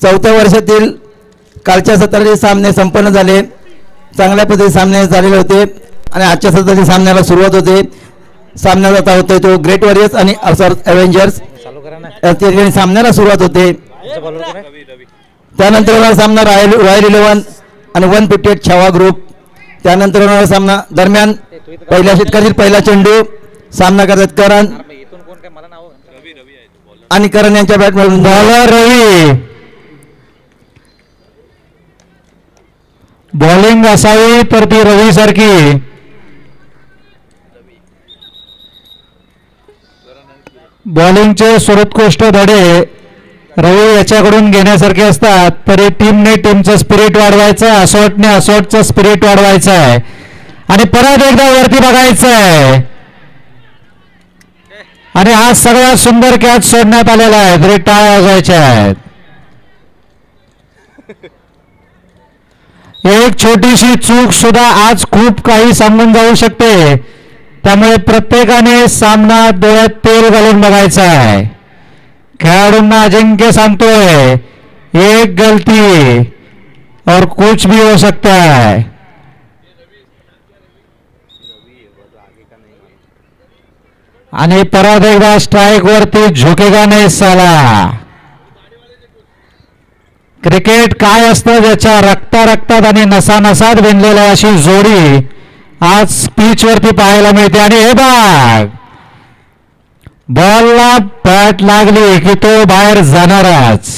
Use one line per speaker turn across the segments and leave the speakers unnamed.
चौथ्या वर्षातील कालच्या सत्राचे सामने संपन्न झाले. चांगल्या पद्धतीने सामने झालेले होते आणि आजच्या सत्राच्या सामन्याला सुरुवात होते. सामन्याला आता होतोय तो ग्रेट वॉरियर्स आणि अव्हेंजर्स या ठिकाणी सामन्याला सुरुवात होते. त्यानंतर होणारा सामना रॉयल 11 आणि 158 छावा ग्रुप. त्यानंतर होणारा सामना दरम्यान पहिल्या षटकातील पहिला चेंडू सामना करतात करण आणि करण यांच्या बॅटमधून बॉलर रवी.
बॉलिंग असावी तर ती रवी सारखी. बॉलिंगचे सर्वोत्कृष्ट धडे रवी याच्याकडून घेण्यासारखे असतात. तरी टीमने टीमचं स्पिरिट वाढवायचं, असोटने असोटचं स्पिरिट वाढवायचं आहे आणि परत एकदा वरती बघायचं आहे. आणि हा सगळ्यात सुंदर कॅच सोडण्यात आलेला आहे. तरी टाळ्या वाजवायच्या आहेत. एक छोटीशी चूक सुद्धा आज खूप काही सांगून जाऊ शकते. त्यामुळे प्रत्येकाने सामना डोळ्यात तेल घालून बघायचा आहे. खेळाडूंना अजिंक्य सांगतोय एक गलती और कुछ भी हो सकता है. आणि परत एकदा स्ट्राइक वरती झुकेगा नाही साला. क्रिकेट काय असतं ज्याच्या रक्तात आणि नसानसात विणलेल्या अशी जोडी आज पिच वरती पाहायला मिळते. आणि हे बघ बॉलला बॅट लागली की तो बाहेर जाणारच.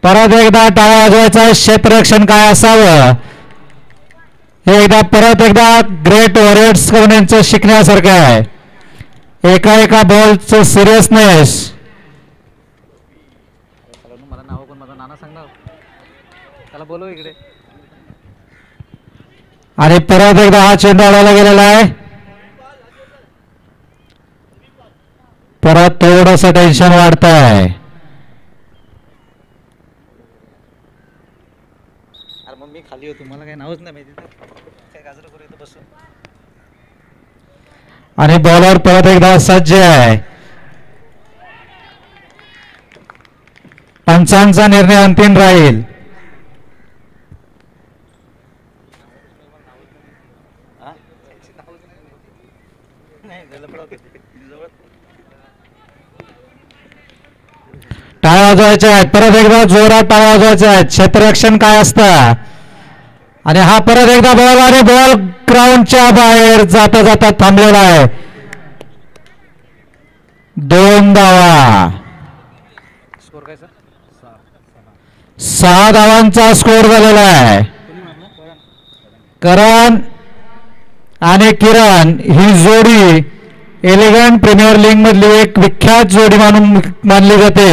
परत एकदा टाळा वाजवायचा. क्षेत्ररक्षण काय असावं एकदा परत एकदा ग्रेट वॉरियर्स यांचं शिकण्यासारखं आहे. एका एका बॉलचं सिरियसनेस. आणि परत एकदा हा चेंडू अडवला गेलेला आहे. परत थोडंसं टेन्शन वाढत आहे.
मी खाली होतो, मला काही नावच नाही माहिती.
आणि बॉलर परत एकदा सज्ज आहे. पंचांचा निर्णय अंतिम राहील. टाळ्या वाजवायच्या आहेत. परत एकदा जोरात टाळ्या वाजवायच्या आहेत. क्षेत्ररक्षण काय असतं. आणि हा परत एकदा बॉल आणि बॉल ग्राउंडच्या बाहेर जाता जाता थांबलेला आहे. 2 धावा. 6 धावांचा स्कोर झालेला आहे. करण आणि किरण ही जोडी एलिगंट प्रीमियर लीग मधली एक विख्यात जोडी म्हणून मानली जाते.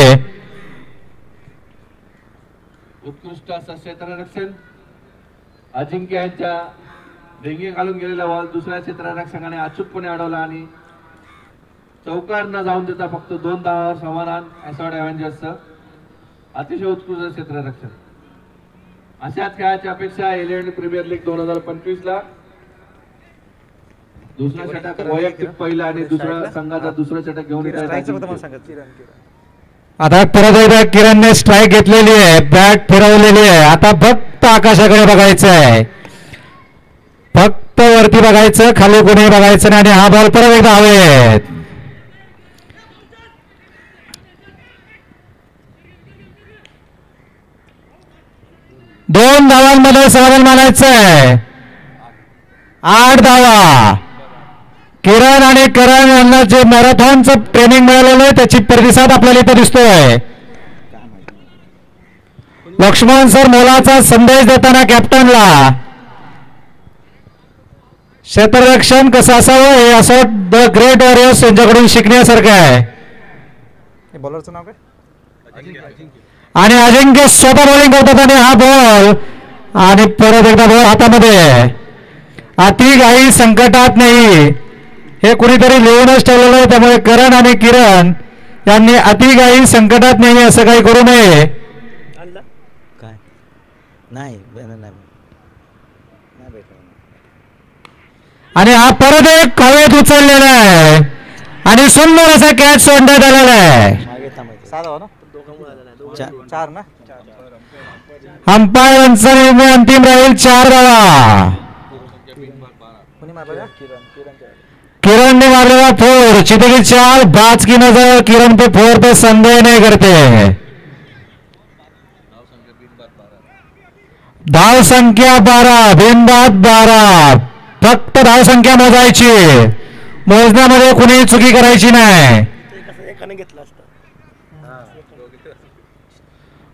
उत्कृष्ट असं क्षेत्ररक्षण. अजिंक्य यांच्या रिंगी घालून गेलेला बॉल दुसऱ्या क्षेत्ररक्षकाने अचूकपणे अडवला आणि चौकार न जाऊन देता फक्त 2 धावावर समाधान ॲसॉड एव्हेंजर्सचं. अतिशय उत्कृष्ट क्षेत्ररक्षण. अशाच खेळाची अपेक्षा एलिगंट प्रीमियर लीग 2025 ला. दुसरा षटक वैयक्तिक पहिला आणि दुसरा संघाचा दुसरा षटक घेऊन
आता परत एकदा किरणने स्ट्राईक घेतलेली आहे. बॅट फिरवलेली आहे. आता फक्त आकाशाकडे बघायचं आहे. फक्त वरती बघायचं, खाली कोणी बघायचं नाही. आणि हा बॉल परत एकदा हवेत. दोन धावांमध्ये समाधान मानायचं आहे. 8 धावा. किरण आणि करण यांना जे मॅरेथॉनचं ट्रेनिंग मिळालेलं आहे त्याची प्रतिसाद आपल्याला इथे दिसतोय. लक्ष्मण सर मोलाचा संदेश देताना कॅप्टनला क्षेत्ररक्षण कसं असावं हे असं द ग्रेट वॉरियर्स यांच्याकडून शिकण्यासारखं आहे.
बॉलरचं नाव काय.
आणि अजिंक्य स्वतः बॉलिंग करतात आणि हा बॉल आणि परत एकदा बॉल हातामध्ये. अति काही संकटात नाही हे कुणीतरी लिहूनच ठेवलेलं आहे. त्यामुळे करण आणि किरण यांनी अति काही संकटात नाही असं काही करू नये.
काय नाही.
आणि हा परत एक हवेत उचललेला आहे आणि सुंदर असा कॅच सोडण्यात आलेला आहे.
चार ना.
अंपायरांचा निर्णय अंतिम राहील 4 धावा.
कोणी मारला?
किरण ने मारलेला फोर, चितकी 4, बाज की नजर किरण पे फोर पे संदेह नहीं करते. धाव संख्या 12, बिनबाद 12. फक्त धाव संख्या मोजायची, मोजण्यामध्ये कुणी चुकी करायची नाही.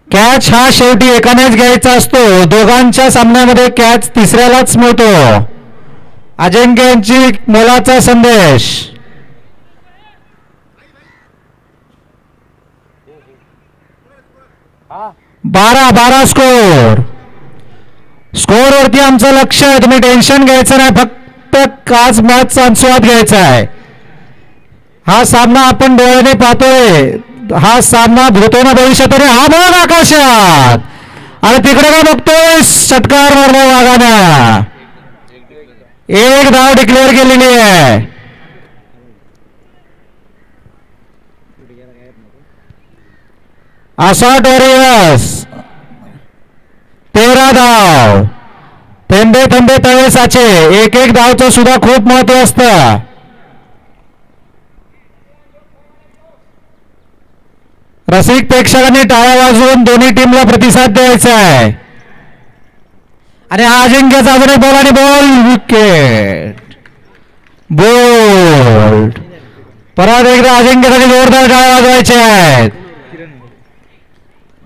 कॅच हा शेवटी एकानेच घ्यायचा असतो. दोघांच्या सामन्यामध्ये कॅच तिसऱ्यालाच मिळतो. अजिंक्य यांची मोलाचा संदेश. 12 स्कोर. स्कोर वरती आमचं लक्ष आहे. तुम्ही टेन्शन घ्यायचं नाही, फक्त आज मॅचचा आस्वाद घ्यायचा आहे. हा सामना आपण डोळ्याने पाहतोय. हा सामना भूतो ना भविष्यात. आणि हा बघ आकाशात, आणि तिकडे काय बघतोय, षटकार मारला वाघानं. 1 धाव डिक्लेअर केलेली आहे. असॉट वॉरियर्स 13 धाव. थेंबे थेंबे तळे साचे. एक धावचं सुद्धा खूप महत्व असतं. रसिक प्रेक्षकांनी टाळ्या वाजवून दोन्ही टीमला प्रतिसाद द्यायचा आहे. आणि हा अजिंक्यचा अजून एक बॉल आणि बॉल विकेट. बोल. परत एकदा अजिंक्यसाठी जोरदार टाळ्या वाजवायचे आहेत.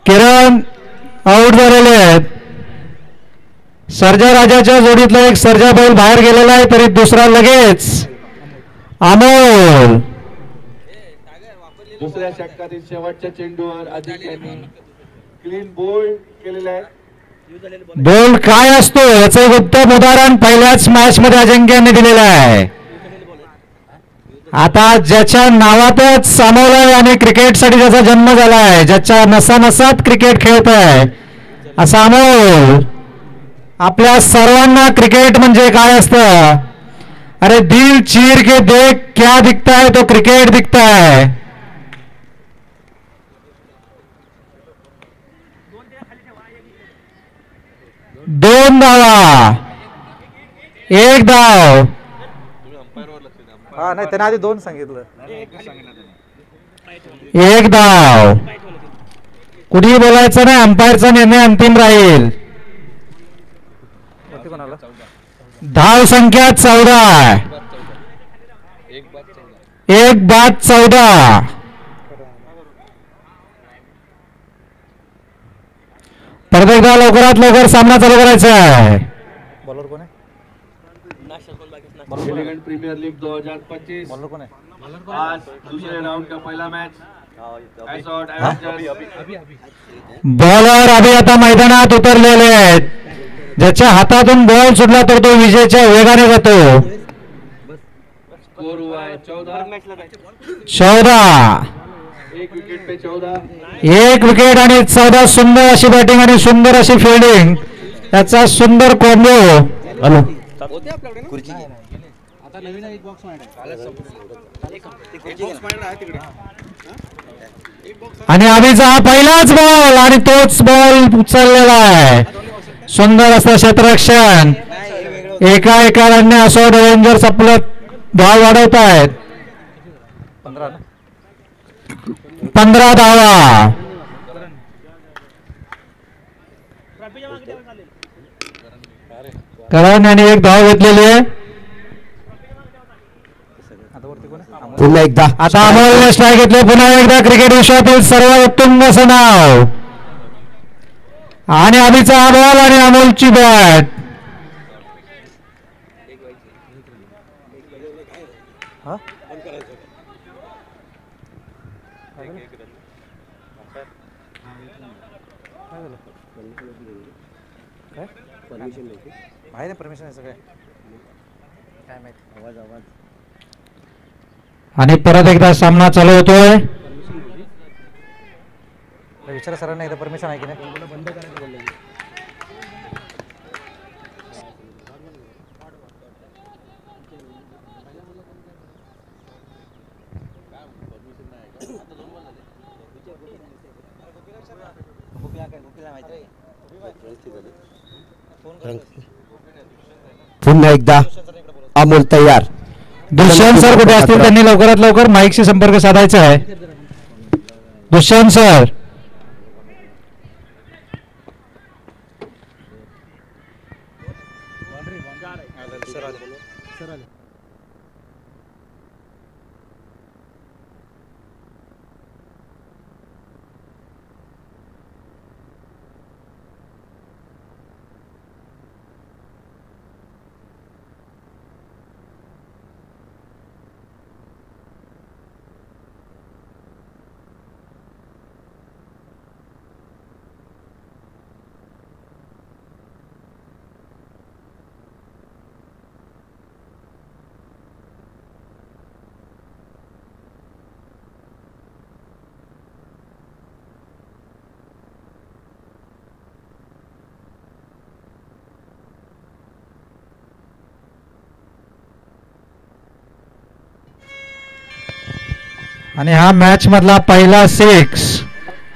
किरण आउट झालेले आहेत. सर्जा राजाच्या जोडीतला एक सर्जा बैल बाहेर गेलेला आहे, तरी दुसरा लगेच अमोल.
दुसऱ्या षटकातील शेवटच्या चेंडूवर अजिंक्यांनी क्लीन बोल्ड केलेला आहे.
बोल्ड काय असतो याचं एक उत्तम उदाहरण पहिल्याच मॅच मध्ये अजिंक्यांनी दिलेलं आहे. आता ज्याच्या नावातच सामोरं आणि क्रिकेटसाठी ज्याचा जन्म झाला आहे, ज्याच्या नसानसात क्रिकेट खेळत आहे, असा अमोल. आपल्या सर्वांना क्रिकेट म्हणजे काय असतं, अरे दिल चीर के देख क्या दिखता है, तो क्रिकेट दिखता है. दोन धावा, 1 धाव.
हा नाही, त्याने आधी 2 सांगितलं.
1 धाव. कुठेही बोलायचं नाही, अंपायरचा निर्णय अंतिम राहील. धाव संख्या 14. 1 बाद 14. परत एकदा लवकरात लवकर सामना चालू करायचा आहे.
बॉलर कोण आहे?
Elegant premier league 2025.
बॉलर कोण आहे?
आज दूसरे राउंड का पहला मैच.
बॉलर अभि आता मैदानात उतरलेले आहेत. ज्याच्या हातातून बॉल सुटला तर तो विजेच्या वेगाने जातो.
स्कोर हुआ है 14.
14.
1 विकेट पे 14.
1 विकेट आणि 14. सुंदर अशी बॅटिंग आणि सुंदर अशी फिल्डिंग, त्याचा सुंदर कॉम्बो. आणि आम्हीचा हा पहिलाच बॉल आणि तोच बॉल उचललेला आहे. सुंदर असं क्षेत्ररक्षण. एका रनने असोट रेंजर्स आपलं धाव वाढवत आहेत. 15 धावा. करण यांनी 1 धाव घेतलेली आहे.
पुन्हा एकदा
आता अमोलने स्ट्राईक घेतले. पुन्हा एकदा क्रिकेट विश्वातील सर्व उत्तुंग असं नाव. आणि आधीचा हा बॉल आणि अमोलची बॅट.
माहिती परमिशन आहे सगळं काय माहिती. आवाज
आणि परत एकदा सामना चालू होतोय.
विचारा सरांना एकदा परमिशन आहे की नाही. बंद करायचं बोलले.
पुन्हा एकदा अमोल तयार.
दुष्यंत सर कुठे असतील त्यांनी लवकरात लवकर माईकशी संपर्क साधायचा आहे. दुष्यंत सर. आणि हा मॅच मधला पहिला 6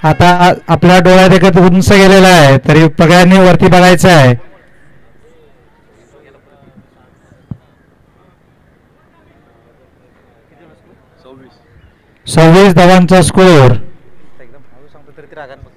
आता आपल्या डोळ्यात एकच उंच गेलेला आहे, तरी सगळ्यांनी वरती बघायचं आहे. सव्वीस धावांचा स्कोर.
एकदम हळू सांगतो तरी ते रागाने बघते.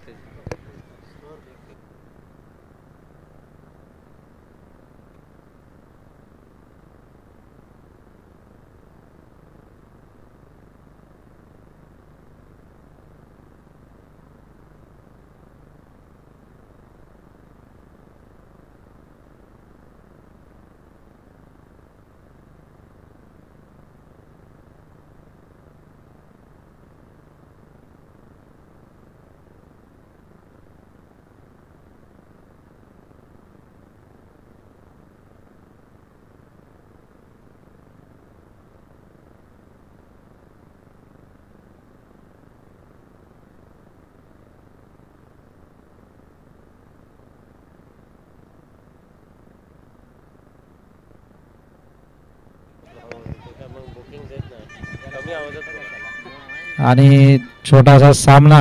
आणि छोटासा सामना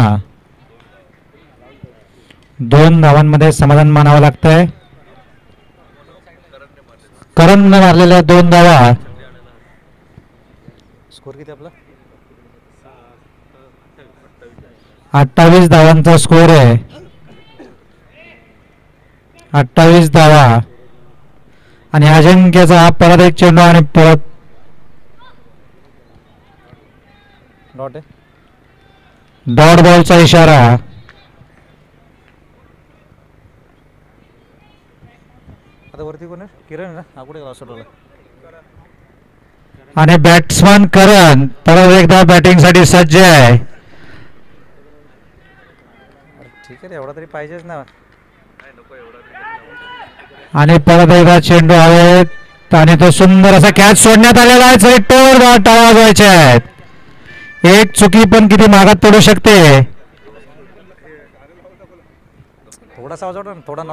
2 धावांमध्ये समाधान मानावं लागतंय. करणने मारलेल्या 2 धावा.
स्कोर किती आपला?
28 धावांचा स्कोर आहे. 28 धावा. आणि अजिंक्यचा हा परत एक चेंडू आणि परत
डॉट आहे.
डॉट बॉलचा इशारा.
आता वरती कोण आहे? किरण आहे ना? हा कुठे गेला सोडवला?
आणि बॅट्समन करण परत एकदा बॅटिंग साठी सज्ज आहे.
ठीक आहे, एवढा तरी पाहिजेच ना.
आणि परत एकदा चेंडू हवेत आणि तो सुंदर असा कॅच सोडण्यात आलेला आहे. चैतोर टाळा वाजवायचे आहेत. एक चुकी पण किती मागात पडू शकते.
थोडासा आवाज वाढव ना, थोडा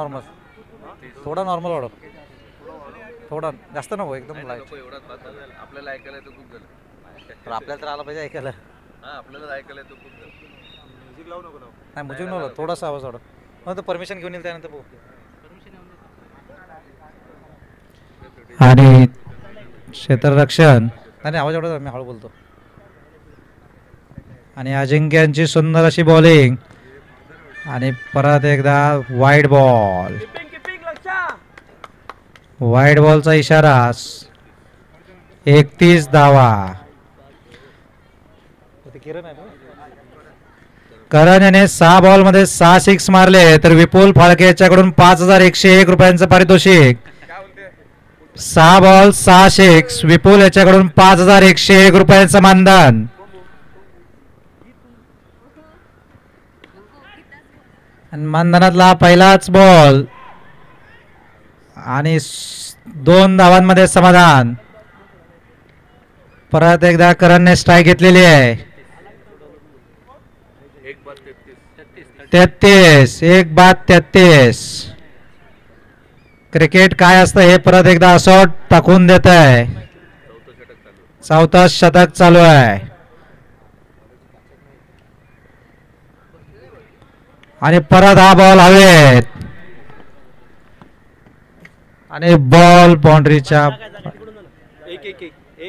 नॉर्मल वाढव. थोडा जास्त नको, एकदम लाईट.
आपल्याला ऐकायला येतो खूप झालं.
तर आपल्याला तर आला पाहिजे ऐकायला.
आपल्याला ऐकायला येतो खूप झालं. म्युझिक लावू नको.
नाही म्युझिक नव्हतं, थोडासा आवाज वाढव. मग तो परमिशन घेऊन येईल त्यानंतर बघू.
आणि क्षेत्ररक्षण
नाही आवाज वाढव, मी हळू बोलतो.
आणि अजिंक्यांची सुंदर अशी बॉलिंग. आणि परत एकदा वाईड बॉल. वाईड बॉलचा इशारा. 31 धावा.
किरण आहे ना?
करण याने 6 बॉल मध्ये 6 6 मारले, तर विपुल फाळके याच्याकडून 5101 रुपयांचं पारितोषिक. 6 बॉल 6 6. विपुल याच्याकडून 5101 रुपयांचं मानधन. आणि मानधनातला पहिलाच बॉल आणि 2 धावांमध्ये समाधान. परत एकदा करणने स्ट्राईक घेतलेली आहे. 33. 1-33. क्रिकेट काय असतं हे परत एकदा असं टाकून देत आहे. 4थं षटक चालू आहे. आणि परत हा बॉल हवेत आणि बॉल बाउंड्रीच्या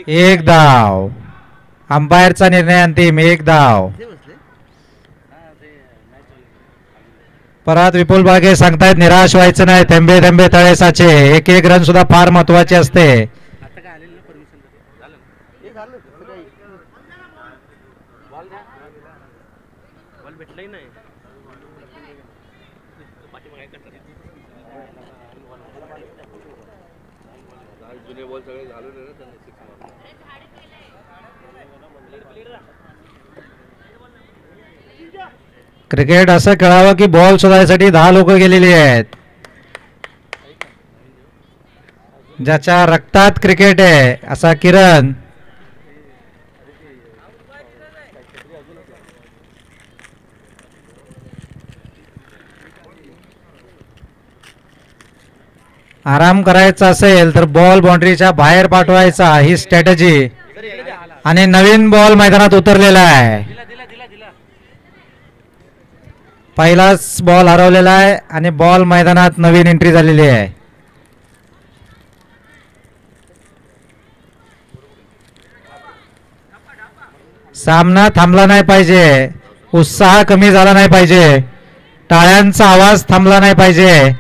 एक धाव. अंपायरचा निर्णय अंतिम, एक धाव. परत विपुल बागे सांगतायत निराश व्हायचं नाही, थेंबे थेंबे तळे साचे. एक एक रन सुद्धा फार महत्वाचे असते. क्रिकेट असं खेळावं की बॉल शोधायसाठी 10 लोक गेलेली आहेत. ज्याच्या रक्तात क्रिकेट आहे असा किरण. आराम करायचा असेल तर बॉल बाउंड्रीच्या बाहेर पाठवायचा, ही स्ट्रॅटेजी. आणि नवीन बॉल मैदानात उतरलेला आहे. पहिलाच बॉल हरवलेला आहे आणि बॉल मैदानात नवीन एंट्री झालेली आहे. सामना थांबला नाही पाहिजे, उत्साह कमी झाला नाही पाहिजे, टाळ्यांचा आवाज थांबला नाही पाहिजे.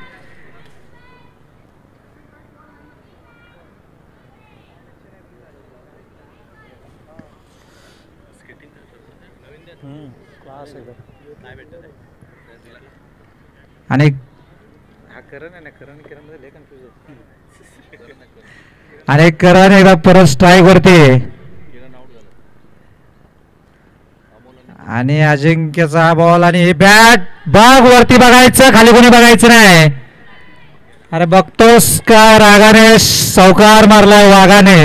आणि करण एकदा परत स्ट्राईक वरती. आणि अजिंक्यचा हा बॉल आणि बॅट बाग वरती बघायचं, खाली कोणी बघायचं नाही. अरे बघतोस का रागाने सावकार मारलाय वाघाने.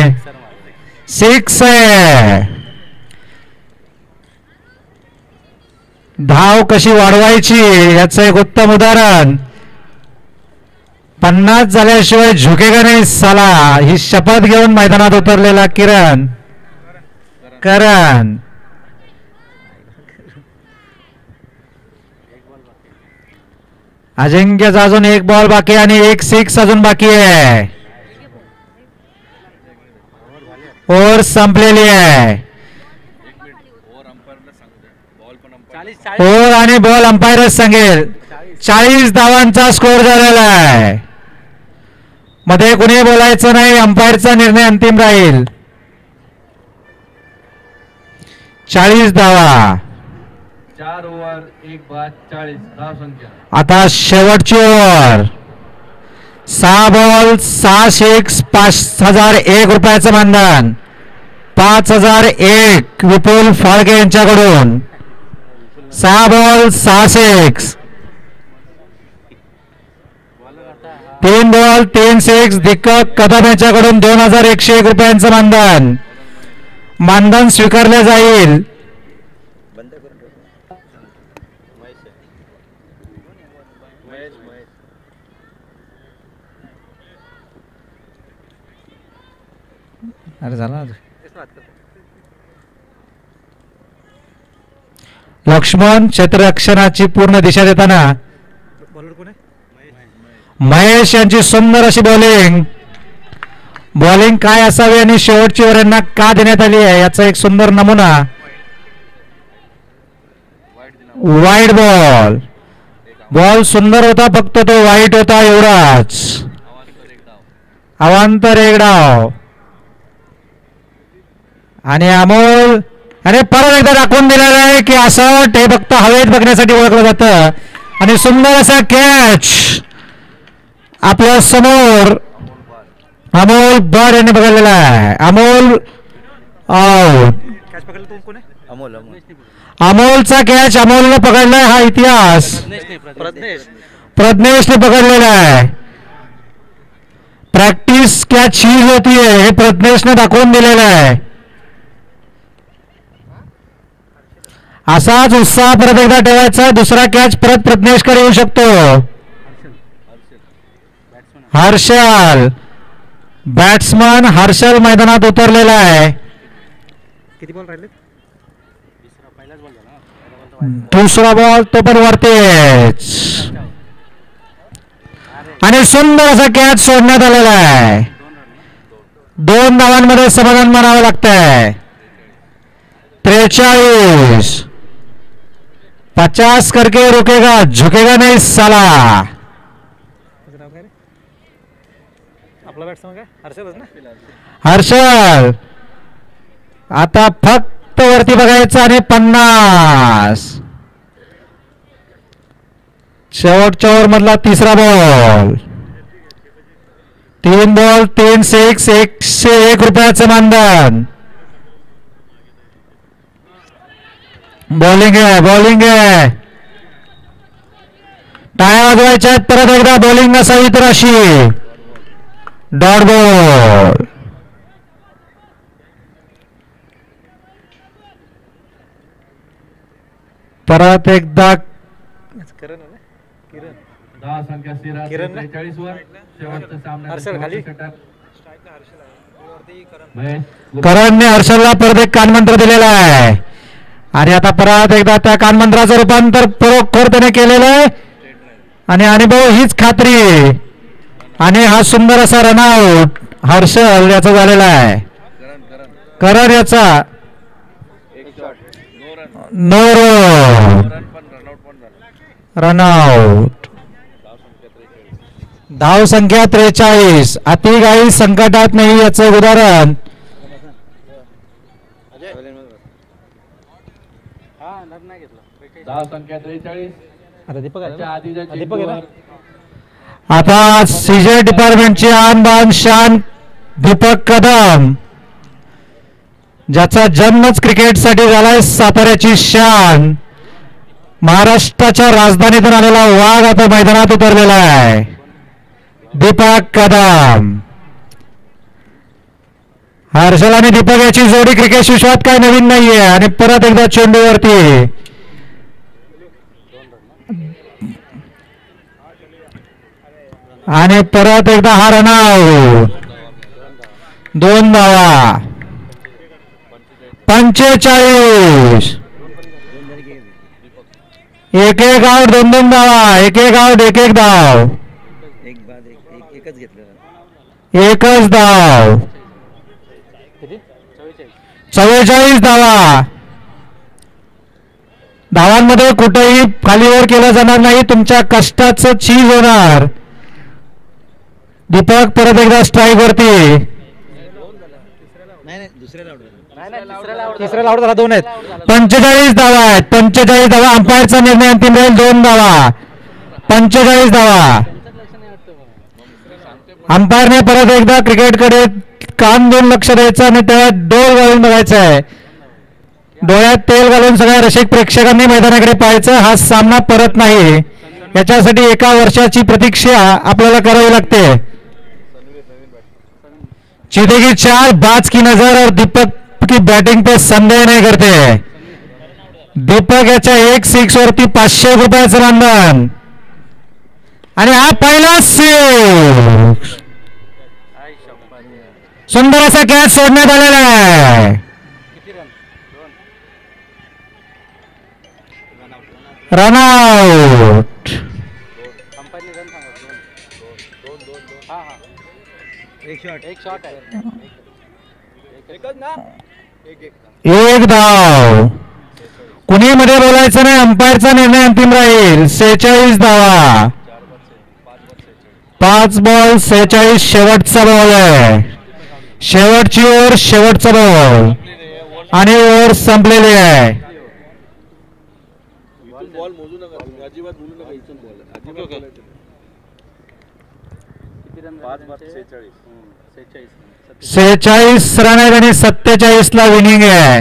6 आहे. धाव कशी वाढवायची याचं एक उत्तम उदाहरण. 50 झाल्याशिवाय झुकेगा नाही साला, ही शपथ घेऊन मैदानात उतरलेला करण. अजिंक्यचा अजून एक बॉल बाकी आणि एक 6 अजून बाकी आहे. ओव्हर संपलेली आहे. ओव्हर आणि बॉल अंपायरच सांगेल. 40 धावांचा स्कोर झालेला आहे. मध्ये कुणी बोलायचं नाही, अंपायरचा निर्णय अंतिम राहील. 40 धावा.
4 ओव्हर 1 बाद 40 धाव संख्या.
आता शेवटची ओव्हर. 6 बॉल 6 6 5001 रुपयाचं मानधन. 5001 विपुल फाळके यांच्याकडून. 6 बॉल 6 6. 3 बॉल 3 6 दीपक कदम यांच्याकडून 2101 रुपयांचं मानधन स्वीकारले जाईल. अरे झाला. लक्ष्मण क्षेत्ररक्षणाची पूर्ण दिशा देताना महेश यांची सुंदर अशी बॉलिंग काय असावी आणि शेवटची ओव्हर यांना का देण्यात आली आहे याचा एक सुंदर नमुना. वाईड बॉल सुंदर होता, फक्त तो वाईट होता एवढाच. अवांतर एक डाव. आणि अमोल आणि परत एकदा दाखवून दिलेलं आहे की असं ते फक्त हवेत बघण्यासाठी ओळखलं जातं. आणि सुंदर असा कॅच आपल्या समोर अमोल बर यांनी बघितलेला आहे. अमोलचा कॅच अमोलने पकडलाय. हा इतिहास प्रज्ञेशने पकडलेला आहे. प्रॅक्टिस कॅच ही होतीये हे प्रज्ञेशने दाखवून दिलेलं आहे. असाच उत्साह परत एकदा ठेवायचा. दुसरा कॅच परत प्रज्ञेशकडे येऊ शकतो. हर्षल बॅट्समन हर्षल मैदानात उतरलेला आहे.
किती बॉल राहिले?
दुसरा बॉल तो पण वरतीच आणि सुंदर असा कॅच सोडण्यात आलेला आहे. 2 धावांमध्ये समाधान मानावं लागतंय. 43. 50 करके रुकेगा झुकेगा नहीं साला.
आपला बॅट्समन काय हर्षलच ना.
हर्षल आता फक्त वरती बघायचं आणि 50. शेवटच्या ओव्हर मधला तिसरा बॉल. 3 बॉल 3 6 101 रुपयाचं मानधन. बॉलिंग आहे टाळ्या वाजवायच्या परत एकदा. बॉलिंग नसावी तर अशी डॉट बॉल. परत एकदा
किरण आहे ना किरण.
10 संख्या स्थिर
किरण ना?
43 वर शेवटचा सामना
हर्षल खाली.
करणने हर्षलला परत एक कानमंत्र दिलेला आहे आणि आता परत एकदा त्या कानमंत्राचं रूपांतर खरोखर त्याने केलेलं आहे आणि अनुभव हीच खात्री आणि हा सुंदर असा रनआउट हर्षल याचा झालेला आहे. करण याचा नो रनआउट. धाव संख्या 43. अतिघाई संकटात नाही याचं उदाहरण
10 संख्या 43.
अरे दीपक आहे
त्याच्या
ना?
आधीच्या
दीपक आहे ना?
चेंडूवर
आता सीजे डिपार्टमेंटचे आन बान शान दीपक कदम ज्याचा जन्मच क्रिकेटसाठी झालाय. साताऱ्याची शान महाराष्ट्राच्या राजधानीतून आलेला वाघ आता मैदानात उतरलेला आहे. दीपक कदम. हर्षल आणि दीपक याची जोडी क्रिकेट विश्वात काय नवीन नाहीये आणि परत एकदा चेंडूवरती आणि परत एकदा हा रनआउट. 2 धावा. 45. एक आउट 2 धावा. एक आउट 1 धाव. एकच धाव. 44 धावा. धावांमध्ये कुठेही खालीवर केलं जाणार नाही. तुमच्या कष्टाचं चीज होणार. दीपक परत एकदा स्ट्राईक वरती.
तिसऱ्याला आउट झाला. 2 आहेत.
45 धावा आहेत. 45 धावा. अंपायरचा निर्णय अंतिम राहील. 2 धावा. 45 धावा. अंपायरने परत एकदा क्रिकेटकडे कान देऊन लक्ष द्यायचं आणि त्या डोळ घालून बघायचं आहे. डोळ्यात तेल घालून सगळ्या रसिक प्रेक्षकांनी मैदानाकडे पाहायचं. हा सामना परत नाही. याच्यासाठी 1 वर्षाची प्रतीक्षा आपल्याला करावी लागते. चीते की 4 बाज की नजर और दीपक की बैटिंग पे संदेह नहीं करते. दीपक याच्या 1 6 वरती 500 रुपयाचं मानधन आणि हा पहिला 6. सुंदर असा कॅच सोडण्यात आलेला आहे. रनआउट. एक धाव. कुणी मध्ये बोलायचं नाही. अंपायरचा निर्णय अंतिम राहील. 46 धावा. 5 बॉल 46. शेवटचा बॉल आहे. शेवटची ओव्हर शेवटचा बॉल आणि ओव्हर संपलेली आहे.
बॉल मोजू नका तुम्ही अजिबात बोलू नका. इथून बॉल अजिबात
46 रन आहेत आणि 47 ला विनिंग आहे.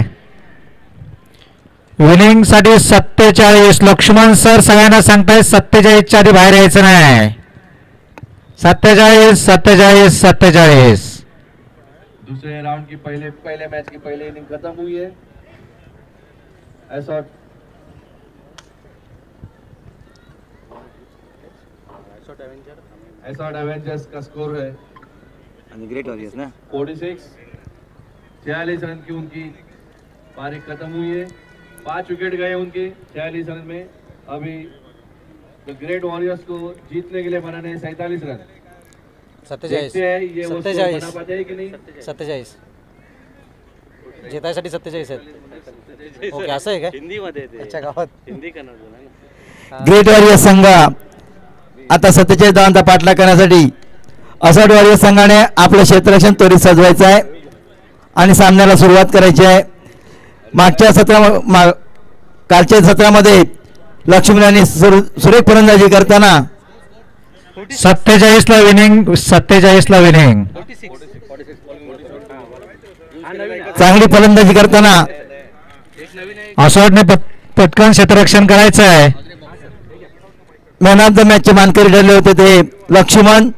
विनिंग साठी 47. लक्ष्मण सर सगळ्यांना सांगताय 47 च्या आधी बाहेर यायचं नाही. 47 47 47.
दूसरे राउंड की पहले मैच की पहले इनिंग खत्म हुई है. एसॉट एवेंजर्स का स्कोर है
ग्रेट वॉरियर्स ना
46. 46 रन की उनकी पारी खत्म हुई है. 5 विकेट गए उनके 46 रन में। अभी द ग्रेट वॉरियर्स को जीतने के लिए बनाने हैं 47 रन।
47
देखते हैं ये वो स्कोर
47
बना पाते हैं की नहीं।
47 जितायसाठी 47 आहेत. ओके असं आहे का
हिंदीमध्ये ते
अच्छा गावात
हिंदी कन्वर्जन आहे ना.
ग्रेट वॉरियर्स संघ आता 47 धावांचा पाठलाग करण्यासाठी असोड वॉरियर्स संघाने आपलं क्षेत्ररक्षण त्वरित सजवायचं आहे आणि सामन्याला सुरुवात करायची आहे. मागच्या कालच्या सत्रामध्ये लक्ष्मण यांनी सुरेख फलंदाजी करताना
47 ला विनिंग, 47 ला विनिंग.
चांगली फलंदाजी करताना
असोडने पटकन क्षेत्ररक्षण करायचं आहे.
मॅन ऑफ द मॅचचे मानकरी ठरले होते ते लक्ष्मण.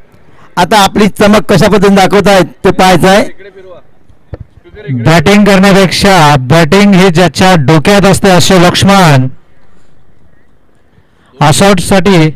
आता आपली चमक कशा पद्धतीने दाखवत आहेत ते पाहायचं आहे.
बॅटिंग करण्यापेक्षा बॅटिंग ही ज्याच्या डोक्यात असते असे लक्ष्मण असोड साठी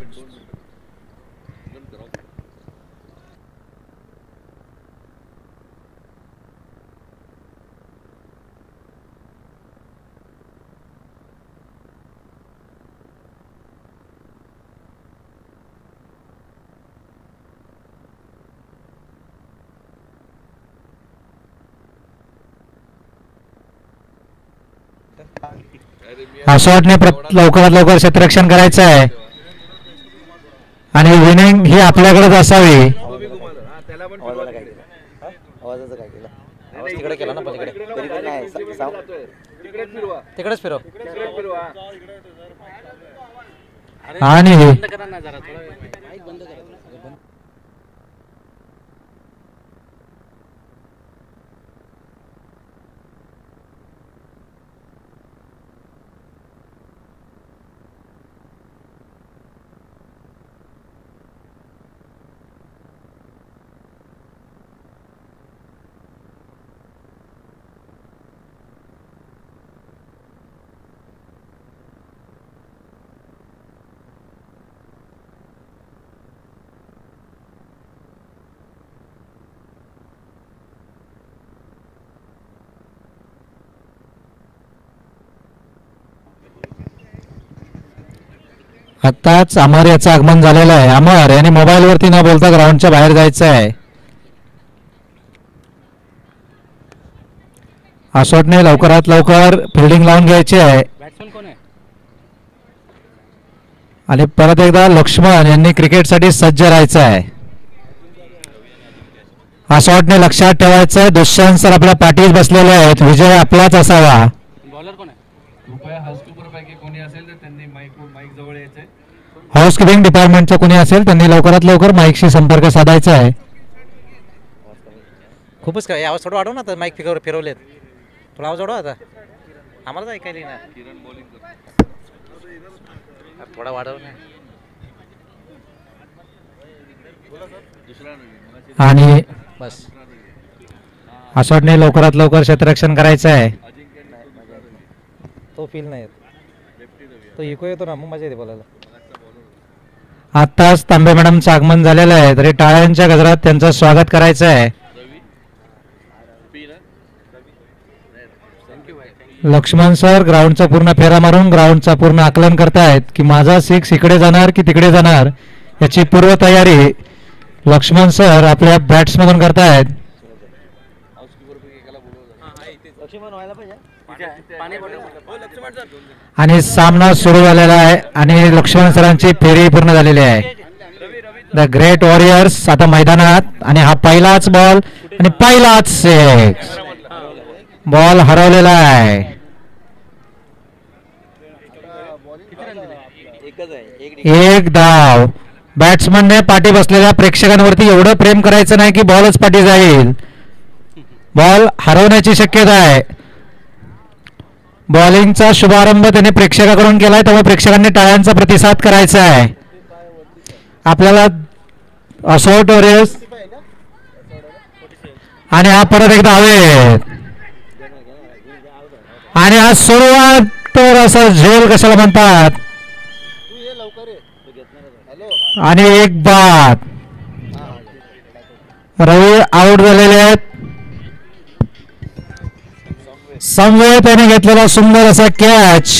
असोडने लवकरात लवकर क्षेत्ररक्षण करायचं आहे आणि विनिंग ही आपल्याकडेच असावी.
आवाजाचं काय केलं आवाज तिकडे केला ना पलीकडे तिकडेच फिरव.
आणि
बंद करा ना जरा थोडा माईक बंद करा.
आताच अमर याचं आगमन झालेलं आहे. अमर याने मोबाईल वरती न बोलता ग्राउंडच्या बाहेर जायचं आहे. असोडने लवकरात लवकर फिल्डिंग लावून घ्यायची आहे
बॅट्समन कोण आहे.
आणि परत एकदा लक्ष्मण यांनी क्रिकेटसाठी सज्ज राहायचं आहे. असोडने लक्षात ठेवायचं आहे दुष्यंत सर आपल्या पाठीत बसलेले आहेत. विजय आपलाच असावा.
बॉलर कोण आहे.
कृपया हाऊसकीपर पैकी कोणी असेल तर त्यांनी माईक जवळ यायचंय.
हाऊसकीपिंग डिपार्टमेंटचं कोणी असेल त्यांनी लवकरात लवकर माईकशी संपर्क साधायचा आहे.
खूपच काय आवाज थोडं वाढव ना आता माईक फिरवलेत थोडा आवाज वाढव आता आम्हाला ऐकायला ना थोडा वाढव ना.
आणि
बस
असोडने लवकरात लवकर क्षेत्ररक्षण करायचं आहे.
तो फील नाही येत तो इको येतो ना मग मजा येते बोलायला.
आताच तांबे मॅडमचं आगमन झालेलं आहे तरी टाळ्यांच्या गजरात त्यांचं स्वागत करायचं आहे. लक्ष्मण सर ग्राउंडचा पूर्ण फेरा मारून ग्राउंडचा पूर्ण आकलन करतायत की माझा 6 इकडे जाणार की तिकडे जाणार याची पूर्व तयारी लक्ष्मण सर आपल्या बॅट्समधून करतायत. आणि सामना सुरू झालेला आहे आणि लक्ष्मण सरांची फेरी पूर्ण झालेली आहे. द ग्रेट वॉरियर्स आता मैदानात आणि हा पहिलाच बॉल आणि पहिलाच 6 बॉल हरवलेला आहे. एक धाव. बॅट्समनने पाठी बसलेल्या प्रेक्षकांवरती एवढं प्रेम करायचं नाही की बॉलच पाठी जाईल. बॉल हरवण्याची शक्यता आहे. बॉलिंगचा शुभारंभ त्याने प्रेक्षकाकडून केलाय त्यामुळे प्रेक्षकांनी टाळ्यांचा प्रतिसाद करायचा आहे. आपल्याला असोट वॉरियर्स आणि हा परत एकदा हवेत आणि हा सुरुवात तर असं झेल कशाला म्हणतात आणि एक बाद. रवी आउट झालेले आहेत. समवेळ त्याने घेतलेला सुंदर असा कॅच.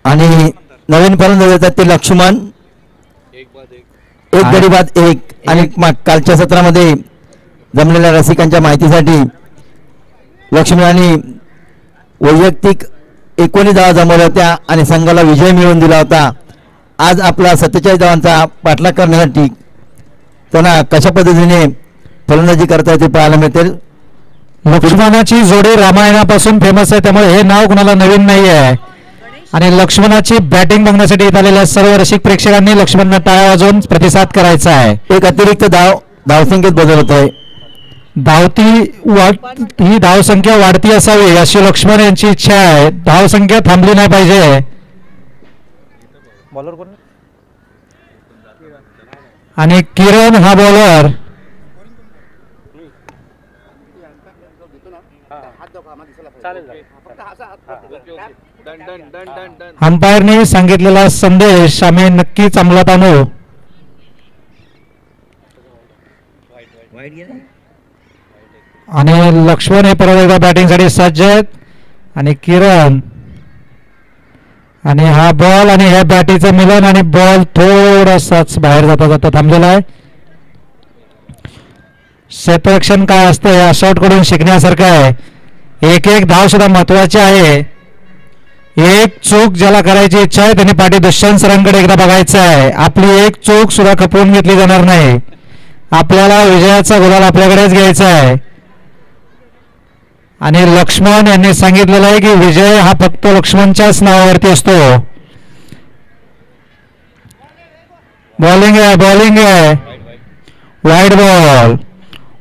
आणि नवीन फलंदाज येतात ते लक्ष्मण. एक गडी बाद एक. आणि कालच्या सत्रामध्ये जमलेल्या रसिकांच्या माहितीसाठी लक्ष्मणाने वैयक्तिक 19 धावा जमवल्या होत्या आणि संघाला विजय मिळवून दिला होता. आज आपला 47 धावांचा पाठलाग करण्यासाठी त्यांना कशा पद्धतीने फलंदाजी करता येते पाहायला मिळतील.
लक्ष्मणाची जोडी रामायणापासून फेमस आहे, त्यामुळे हे नाव कुणाला नवीन नाही आहे. आणि लक्ष्मणाची बॅटिंग बघण्यासाठी येत आलेल्या सर्व रसिक प्रेक्षकांनी लक्ष्मणला टाळ्या वाजवून प्रतिसाद करायचा आहे.
एक अतिरिक्त धावसंख्येत बदल होत आहे.
ही धावसंख्या वाढती असावी अशी लक्ष्मण यांची इच्छा आहे. धावसंख्या थांबली नाही पाहिजे.
बॉलर कोण?
आणि किरण हा बॉलर. अंपायरने सांगितलेला संदेश आम्ही नक्कीच अंमलात आणू. आणि लक्ष्मण हे परत एकदा बॅटिंगसाठी सज्ज आहेत. आणि किरण आणि हा बॉल आणि ह्या बॅटीचं मिलन आणि बॉल थोडासाच बाहेर जाता जाता थांबलेला आहे. क्षेत्ररक्षण काय असतं या शॉट कडून शिकण्यासारखं आहे. एक एक धाव सुद्धा महत्वाची आहे. एक चूक ज्याला करायची इच्छा आहे त्याने पाठी दुष्यंत सरांकडे एकदा बघायचं आहे. आपली एक चूक सुद्धा खपवून घेतली जाणार नाही. आपल्याला विजयाचा गुलाल आपल्याकडेच घ्यायचा आहे. आणि लक्ष्मण यांनी सांगितलेलं आहे की विजय हा फक्त लक्ष्मणच्याच नावावरती असतो. बॉलिंग आहे वाईड बॉल.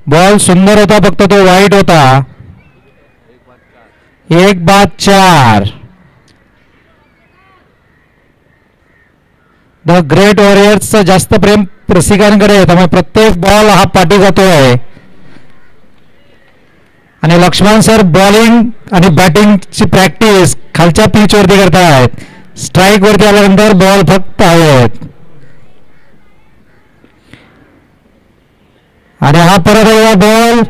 बॉल सुंदर होता, फक्त तो वाईट होता. 1-4. द ग्रेट वॉरियर्सचं जास्त प्रेम रसिकांकडे आहे, त्यामुळे प्रत्येक बॉल हा पाठी जातोय. आणि लक्ष्मण सर बॉलिंग आणि बॅटिंगची प्रॅक्टिस खालच्या पिच वरती करतायत. स्ट्राईक वरती आल्यानंतर बॉल फक्त हवेत. आणि हा परत एकदा बॉल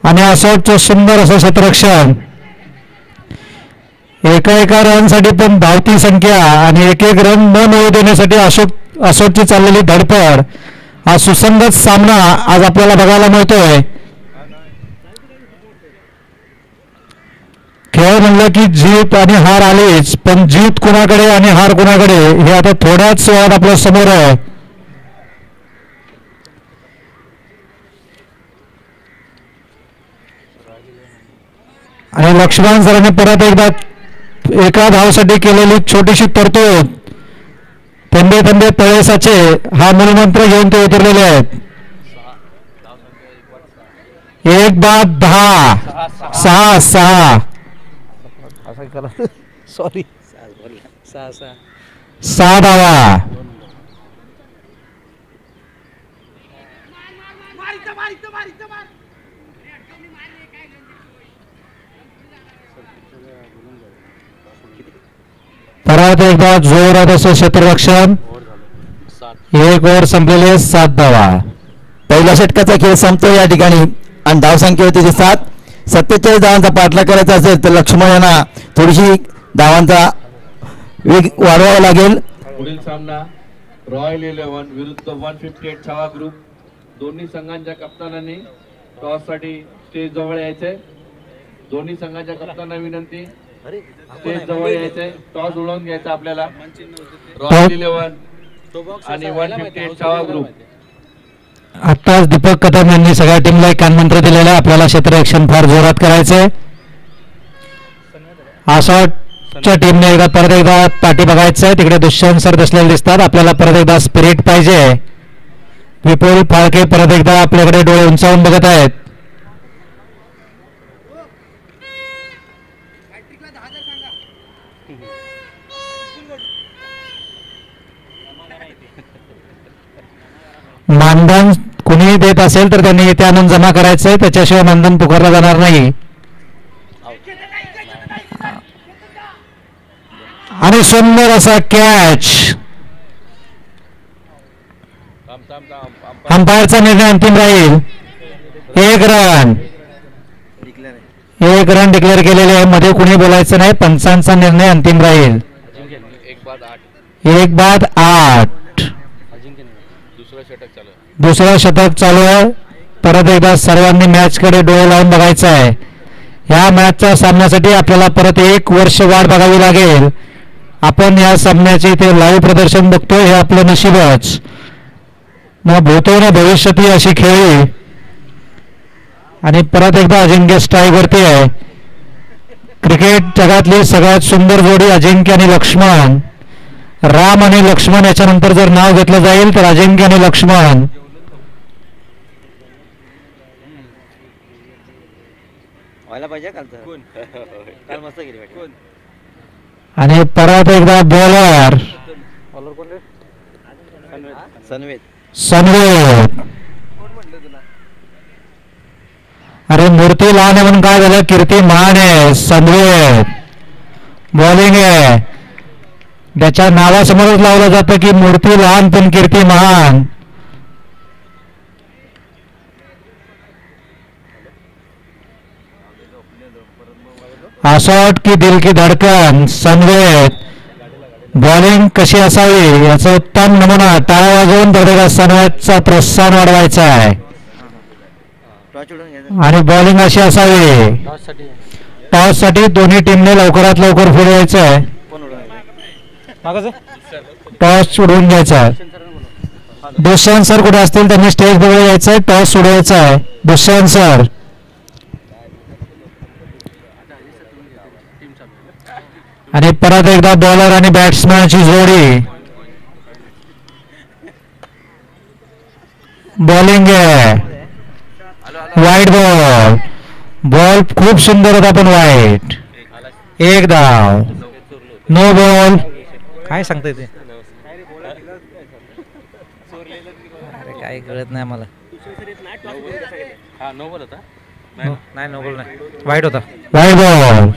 आणि असोटचं सुंदर असं क्षेत्ररक्षण. एका रनसाठी पण धावती संख्या आणि एक रन न मिळवू देण्यासाठी असोटची चाललेली धडपड. हा सुसंगत सामना आज आपल्याला बघायला मिळतोय. खेळ म्हणलं की जीत आणि हार आलीच, पण जीत कुणाकडे आणि हार कुणाकडे हे आता थोड्याच वेळात आपल्या समोर आहे. आणि लक्ष्मण सरांनी परत एकदा एका धावसाठी केलेली छोटीशी तरतूद, थंडे थंडे तळेसाचे हा मूलमंत्र घेऊन ते उतरलेले आहेत. 1-10. 6
सॉरी
6 धावा. परत एकदा जोरात असं क्षेत्ररक्षण. 1 ओव्हर संपलेले 7 धावा.
पहिल्या षटकाचा खेळ संपतो या ठिकाणी आणि धावसंख्या होती 7. 47 धावांचा पाठलाग करायचा असेल तर लक्ष्मण यांना थोडीशी धावांचा वेग वाढवावा लागेल.
पुढील सामना रॉयल 11 विरुद्ध 158 छावा ग्रुप. दोन्ही संघांच्या कप्तानांनी टॉस साठी स्टेज जवळ यायचंय. दोन्ही संघांच्या कप्तानांना विनंती स्टेज जवळ यायचंय. टॉस उडवून घ्यायचा आपल्याला. रॉयल 11 आणि 158 छावा ग्रुप.
आताच दीपक कदम यांनी सगळ्या टीमला एक कानमंत्र दिलेला आहे. आपल्याला क्षेत्ररक्षण फार जोरात करायचंय. आसॉटच्या टीमने परत एकदा पाठी बघायचंय. तिकडे दुष्यंत सर बसलेले दिसतात. आपल्याला परत एकदा स्पिरिट पाहिजे. विपुल फाळके परत एकदा आपल्याकडे डोळे उंचावून बघत आहेत. मानधन कुणीही देत असेल तर त्यांनी इथे आणून जमा करायचंय. त्याच्याशिवाय मानधन पुकारलं जाणार नाही. आणि सुंदर असा कॅच. अंपायरचा निर्णय अंतिम राहील. 1 रन डिक्लेअर केलेले आहे. मध्ये कुणी बोलायचं नाही. पंचांचा निर्णय अंतिम राहील. 1 बाद 8. दुसरं षटक चालू आहे. परत एकदा सर्वांनी मॅचकडे डोळे लावून बघायचं आहे. ह्या मॅचच्या सामन्यासाठी आपल्याला परत 1 वर्ष वाट बघावी लागेल. आपण या सामन्याचे इथे लाईव्ह प्रदर्शन बघतोय हे आपलं नशीबच. न भूतो न भविष्यती अशी खेळी. आणि परत एकदा अजिंक्य स्ट्राईक वरती आहे. क्रिकेट जगातली सगळ्यात सुंदर जोडी अजिंक्य आणि लक्ष्मण. राम आणि लक्ष्मण याच्यानंतर जर नाव घेतलं जाईल तर अजिंक्य आणि लक्ष्मण.
व्हायला पाहिजे काल मस्त गेली.
आणि परत एकदा बॉलर सनवेद. अरे मूर्ती लहान आहे म्हणून काय झालं. कीर्ती महान आहे. सनवेद बॉलिंग आहे. त्याच्या नावासमोरच लावलं जातं की मूर्ती लहान पण कीर्ती महान. आसॉट की दिल की धडकन. सनवेद बॉलिंग कशी असावी याचा उत्तम नमुना. टाळ्या वाजवून थोडा सनवेदचा प्रोत्साहन वाढवायचा आहे. आणि बॉलिंग अशी असावी. टॉस साठी दोन्ही टीमने लवकरात लवकर पुढे यायचं आहे. टॉस उडवून घ्यायचा आहे. दुष्यंत सर कुठे असतील त्यांनी स्टेज बघायला यायचंय. टॉस उडवायचा आहे. दुष्यंत सर. आणि परत एकदा बॉलर आणि बॅट्समॅनची जोडी. बॉलिंग आहे. वाईट बॉल खूप सुंदर होता पण वाईट. 1 धाव. No ball.
काय सांगताय ते. अरे काय कळत नाही मला. नाही नो बॉल नाही. वाईट होता.
वाईट बॉल.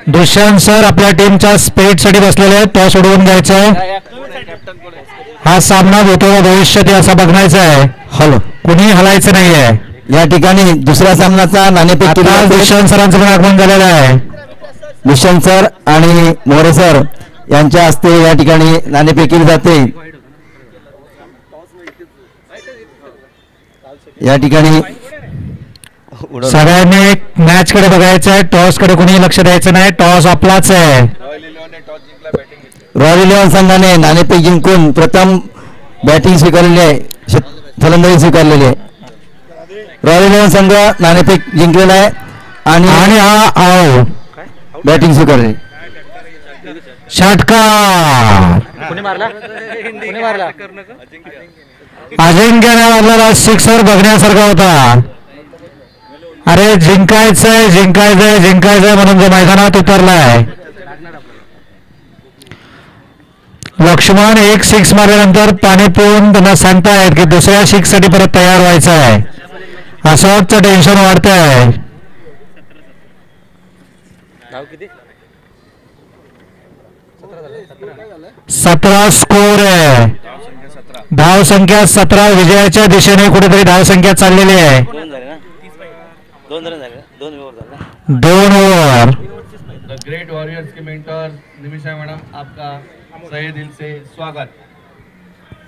दुष्यंत सर आपल्या टीमच्या स्पेड साठी बसलेले आहेत. टॉस उडवून घ्यायचा आहे. हा सामना होतो भविष्यात असा बघायचा आहे.
हॅलो,
कुणी हलायचं नाहीये.
या ठिकाणी दुसऱ्या सामन्याचा नाणेफेक
दुष्यंत सरांचं पण आगमन झालेलं आहे.
दुष्यंत सर आणि मोरे सर यांच्या हस्ते या ठिकाणी नाणेफेक केली जाते. या ठिकाणी
सगळ्यांनी मॅच कडे बघायचं आहे. टॉस कडे कोणी लक्ष द्यायचं नाही. टॉस आपलाच आहे.
रॉयल इलेव्हन संघाने नाणेफेक जिंकून प्रथम बॅटिंग स्वीकारलेली आहे. फलंदाजी स्वीकारलेली आहे. रॉयल इलेव्हन संघ नाणेफेक जिंकलेला आहे आणि
हा
बॅटिंग स्वीकारली.
षटकार.
कोणी मारला.
अजिंक्यने मारलेला सिक्सर बघण्यासारखा होता. अरे जिंकायचंय म्हणून जो मैदानात उतरलाय. लक्ष्मण 1 6 मारल्यानंतर पाणी पिऊन त्यांना सांगतायत की दुसऱ्या 6 साठी परत तयार व्हायचं आहे. असं टेन्शन वाढतंय. 17 स्कोर आहे. धाव संख्या 17. विजयाच्या दिशेने कुठेतरी धाव संख्या चाललेली आहे. 2 over.
The great warriors K mentor Nimisha madam आपका सहे दिल से स्वागत.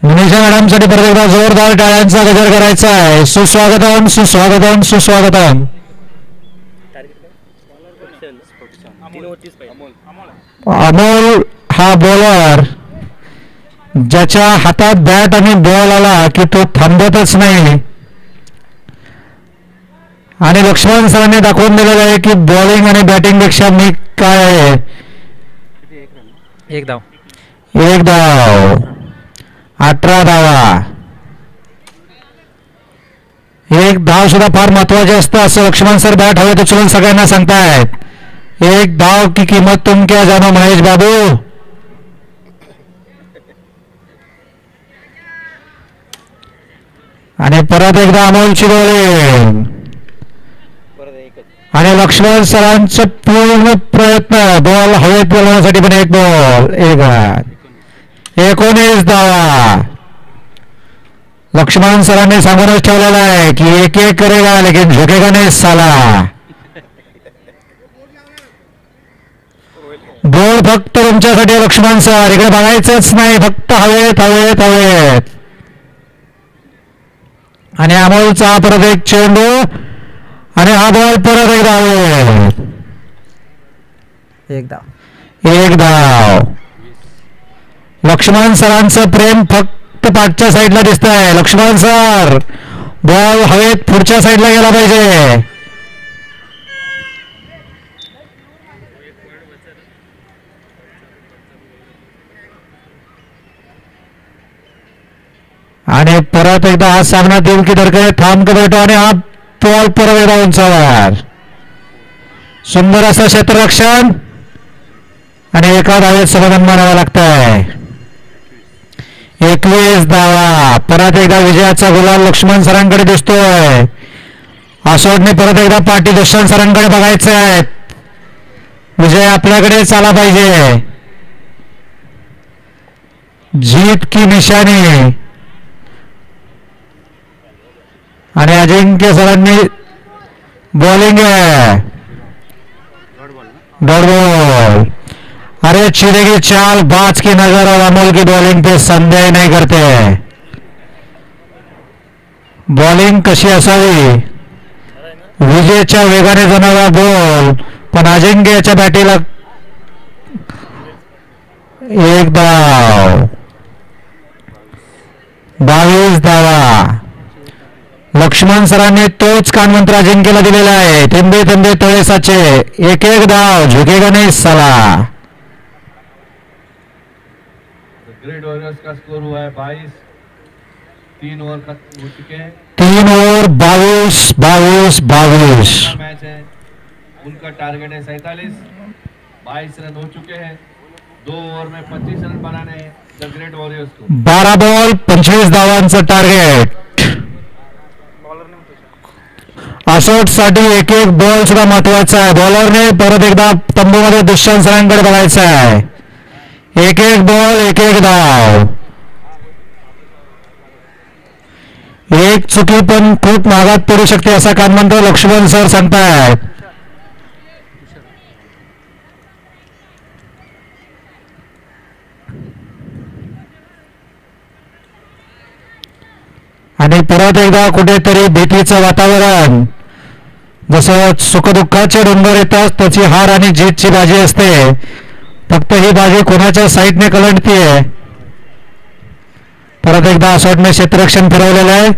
निमिषा मॅडम साठी परत एकदा जोरदार टाळ्यांचा गजर करायचा आहे. सुस्वागतम सुस्वागतम सुस्वागतम. अमोल हा बॉलर ज्याच्या हातात बॅट आणि बॉल आला की तो थांबतच नाही. आणि लक्ष्मण सरांनी दाखवून दिलेलं आहे की बॉलिंग आणि बॅटिंग पेक्षा मी काय आहे.
1 धाव.
1 धाव. 18 धावा. 1 धाव सुद्धा फार महत्वाचे असतं असं लक्ष्मण सर बॅट हवेत उचलून सगळ्यांना सांगतायत. 1 धाव की किंमत तुम क्या जानो महेश बाबू. आणि परत एकदा अमोलची बॉलिंग. आणि लक्ष्मण सरांचं पूर्ण प्रयत्न बॉल हवेत बोलवण्यासाठी पण 1 बॉल 1 रन. 19 धावा. लक्ष्मण सरांनी सांगूनच ठेवलेला आहे की एक एक करेगा लेकिन झुकेगा नहीं साला. बोर्ड फक्त तुमच्यासाठी लक्ष्मण सर, इकडे बघायचंच नाही, फक्त हवेत हवेत हवेत. आणि अमोलचा परत एक चेंडू आणि हा बॉल परत एकदा हवेत. एक धाव. लक्ष्मण सरांचं प्रेम फक्त पाठच्या साईडला दिसत आहे. लक्ष्मण सर, बॉल हवेत पुढच्या साईडला गेला पाहिजे. आणि परत एकदा हा सामना देऊ की दरकडे थांब का भेटो आणि हा बॉल परत एकदा उंचावर. सुंदर असं क्षेत्ररक्षण आणि एका धावेत समाधान मानावं लागतंय. 21 धावा. परत एकदा विजयाचा गुलाल लक्ष्मण सरांकडे दिसतोय. आसोडने परत एकदा पाठी दुष्यंत सरांकडे बघायचं आहे. विजय आपल्याकडेच आला पाहिजे. जीत की निशाणी. आणि अजिंक्य सरांनी बॉलिंग आहे. Dot ball. अरे चिरेगी चाल, बाज की नजर और अमोल की बॉलिंग पे संदेह नहीं करते. बॉलिंग कशी असावी, विजेच्या वेगाने जाणारा बॉल, पण अजिंक्यच्या बॅटीला एक धाव. 22 धावा. लक्ष्मण सरांनी तोच कानमंत्र अजिंक्यला दिलेला आहे. थेंबे थेंबे तळे साचे, एक एक धाव, झुकेगा नहीं साला.
ग्रेट वॉरियर्स का स्कोर हुआ है 22. 3 ओवर का हो चुके हैं.
3 ओवर 22.
मैच है, उनका टारगेट है 47. 22 रन हो चुके हैं. 2 ओवर में 25 रन बनाने हैं द ग्रेट वॉरियर्स को.
12 बॉल 25 धावांचं टार्गेट. आसोट साठी एक एक बॉल सुद्धा महत्वाचा आहे. बॉलरने परत एकदा तंबूमध्ये दुष्यंत सरांकडे बघायचं आहे. एक एक बॉल, एक एक धाव. एक चुकी पण खूप महागात पडू शकते असा कानमंत्र लक्ष्मण सर सांगतायत. आणि परत एकदा कुठेतरी भीतीचं वातावरण. जसं सुखदुःखाचे डोंगर येतात त्याची हार आणि जीतची बाजी असते. फक्त ही बाजी कोणाच्या साईडने कलंडतीये. परत एकदा आसोटने क्षेत्ररक्षण फिरवलेलं आहे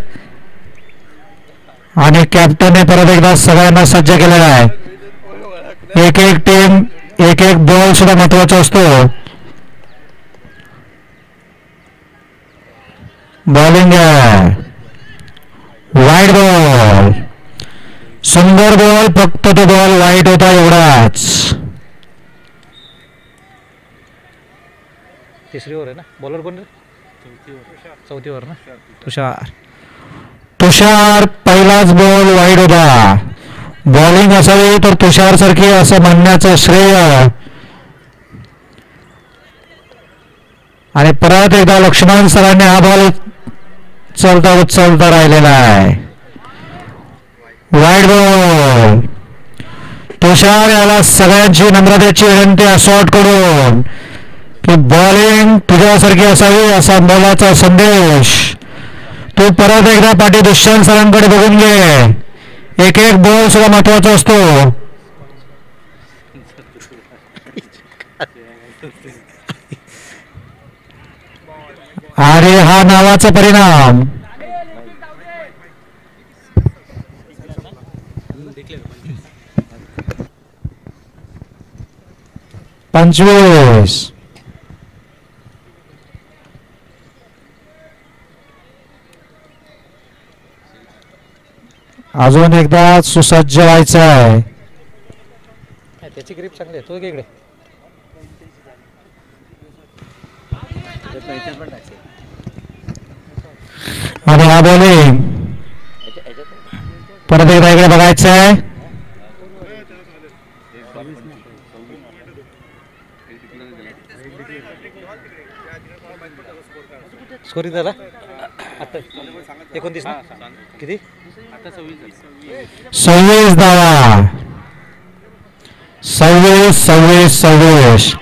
आणि कॅप्टनने परत एकदा सगळ्यांना सज्ज केलेलं आहे. एक एक टीम, एक एक बॉल सुद्धा महत्वाचा असतो. Bowling wide ball. सुंदर बॉल, फक्त तो बॉल वाईट होता एवढाच.
तिसरी ओव्हर आहे ना. बॉलर कोण रे? चौथी ओव्हर ना.
तुषार पहिलाच बॉल वाईड होता. बॉलिंग असावी तर तुषार सारखी असं म्हणण्याचं श्रेय. आणि परत एकदा लक्ष्मण सरांनी हा बॉल उचलता राहिलेला आहे. Wide ball. तुषार याला सगळ्यांची नम्रतेची विनंती असॉट कडून की बॉलिंग तुझ्यासारखी असावी असा बोलाचा संदेश. तू परत एकदा पाठी दुष्यंत सरांकडे बघून घे. एक एक बॉल सुद्धा महत्वाचा असतो. अरे हा नावाचा परिणाम. पंचवीस. अजून एकदा सुसज्ज व्हायचं आहे.
त्याची ग्रीप चांगली आहे. तो इकडे
आणि हा बॉलिंग परत एकदा इकडे बघायचं आहे.
स्कोर झाला आता 29 ना किती
26 धावा 26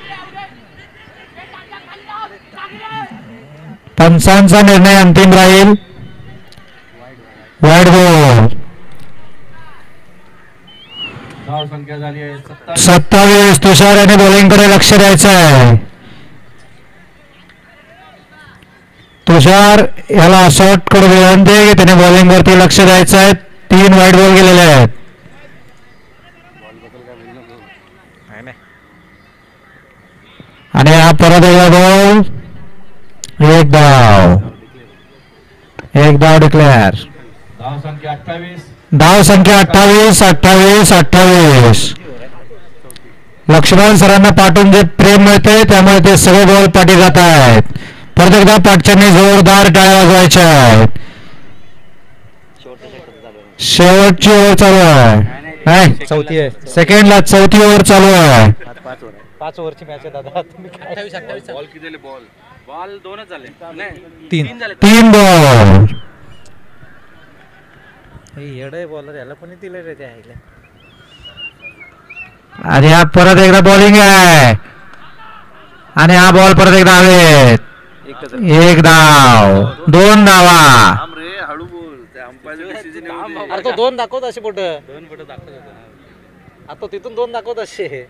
पंचांचा निर्णय अंतिम राहील. Wide ball.
धाव संख्या झाली आहे
27. तुषार याने बॉलिंगकडे लक्ष द्यायचं आहे. तुषार याला शॉट कडे विनंती आहे की त्याने बॉलिंग वरती लक्ष द्यायचं आहे. 3 वाईड बॉल गेलेले आहेत. आणि हा परत एकदा बॉल. एक धाव डिक्लेअर.
धाव संख्या 28.
धाव संख्या 28. लक्ष्मण सरांना पाठवून जे प्रेम मिळते त्यामुळे ते सगळे बॉल पाठी जात आहेत. परत एकदा पाठच्यांनी जोरदार टाळ्या वाजवायच्या आहेत. शेवटची ओव्हर चालू आहे. नाही,
चौथी आहे.
सेकंडला चौथी ओव्हर चालू आहे.
5 ओव्हरची मॅच आहे दादा.
28
बॉल किती झाले? बॉल 2च झाले. नाही
3 बॉल.
येडे बॉलर याला पण दिले रे ते आहे.
आणि हा परत एकदा बॉलिंग आहे. आणि हा बॉल परत एकदा हवेत. 1 धाव 2 धावा.
हळू बोल. त्या अंपायरचं डिसिजन
अरे तो 2 दाखवत असे बोट 2 बोट दाखवत आता तिथून 2 दाखवत असे.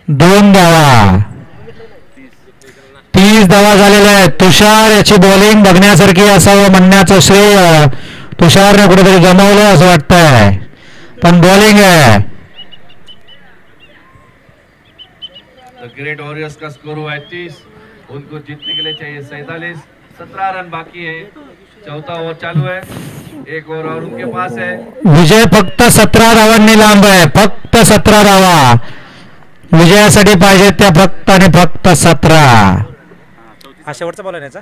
2 धावा 30 धावा झालेल्या आहेत. तुषार याची बॉलिंग बघण्यासारखी असावं म्हणण्याचं श्रेय तुषारने कुठेतरी गमावलं असं वाटतंय. पण बॉलिंग है।
द ग्रेट वॉरियर्स का स्कोर हुआ है 30, उनको जीतने के लिए चाहिए 47, 17 रन बाकी है, चौथा ओवर चालू है, एक ओवर और उनके पास है।
विजय फक्त 17 धावांनी लांब आहे, फक्त 17 धावा विजयासाठी पाहिजे त्या, फक्त आणि फक्त 17।
हा शेवटचा बॉल आहे याचा,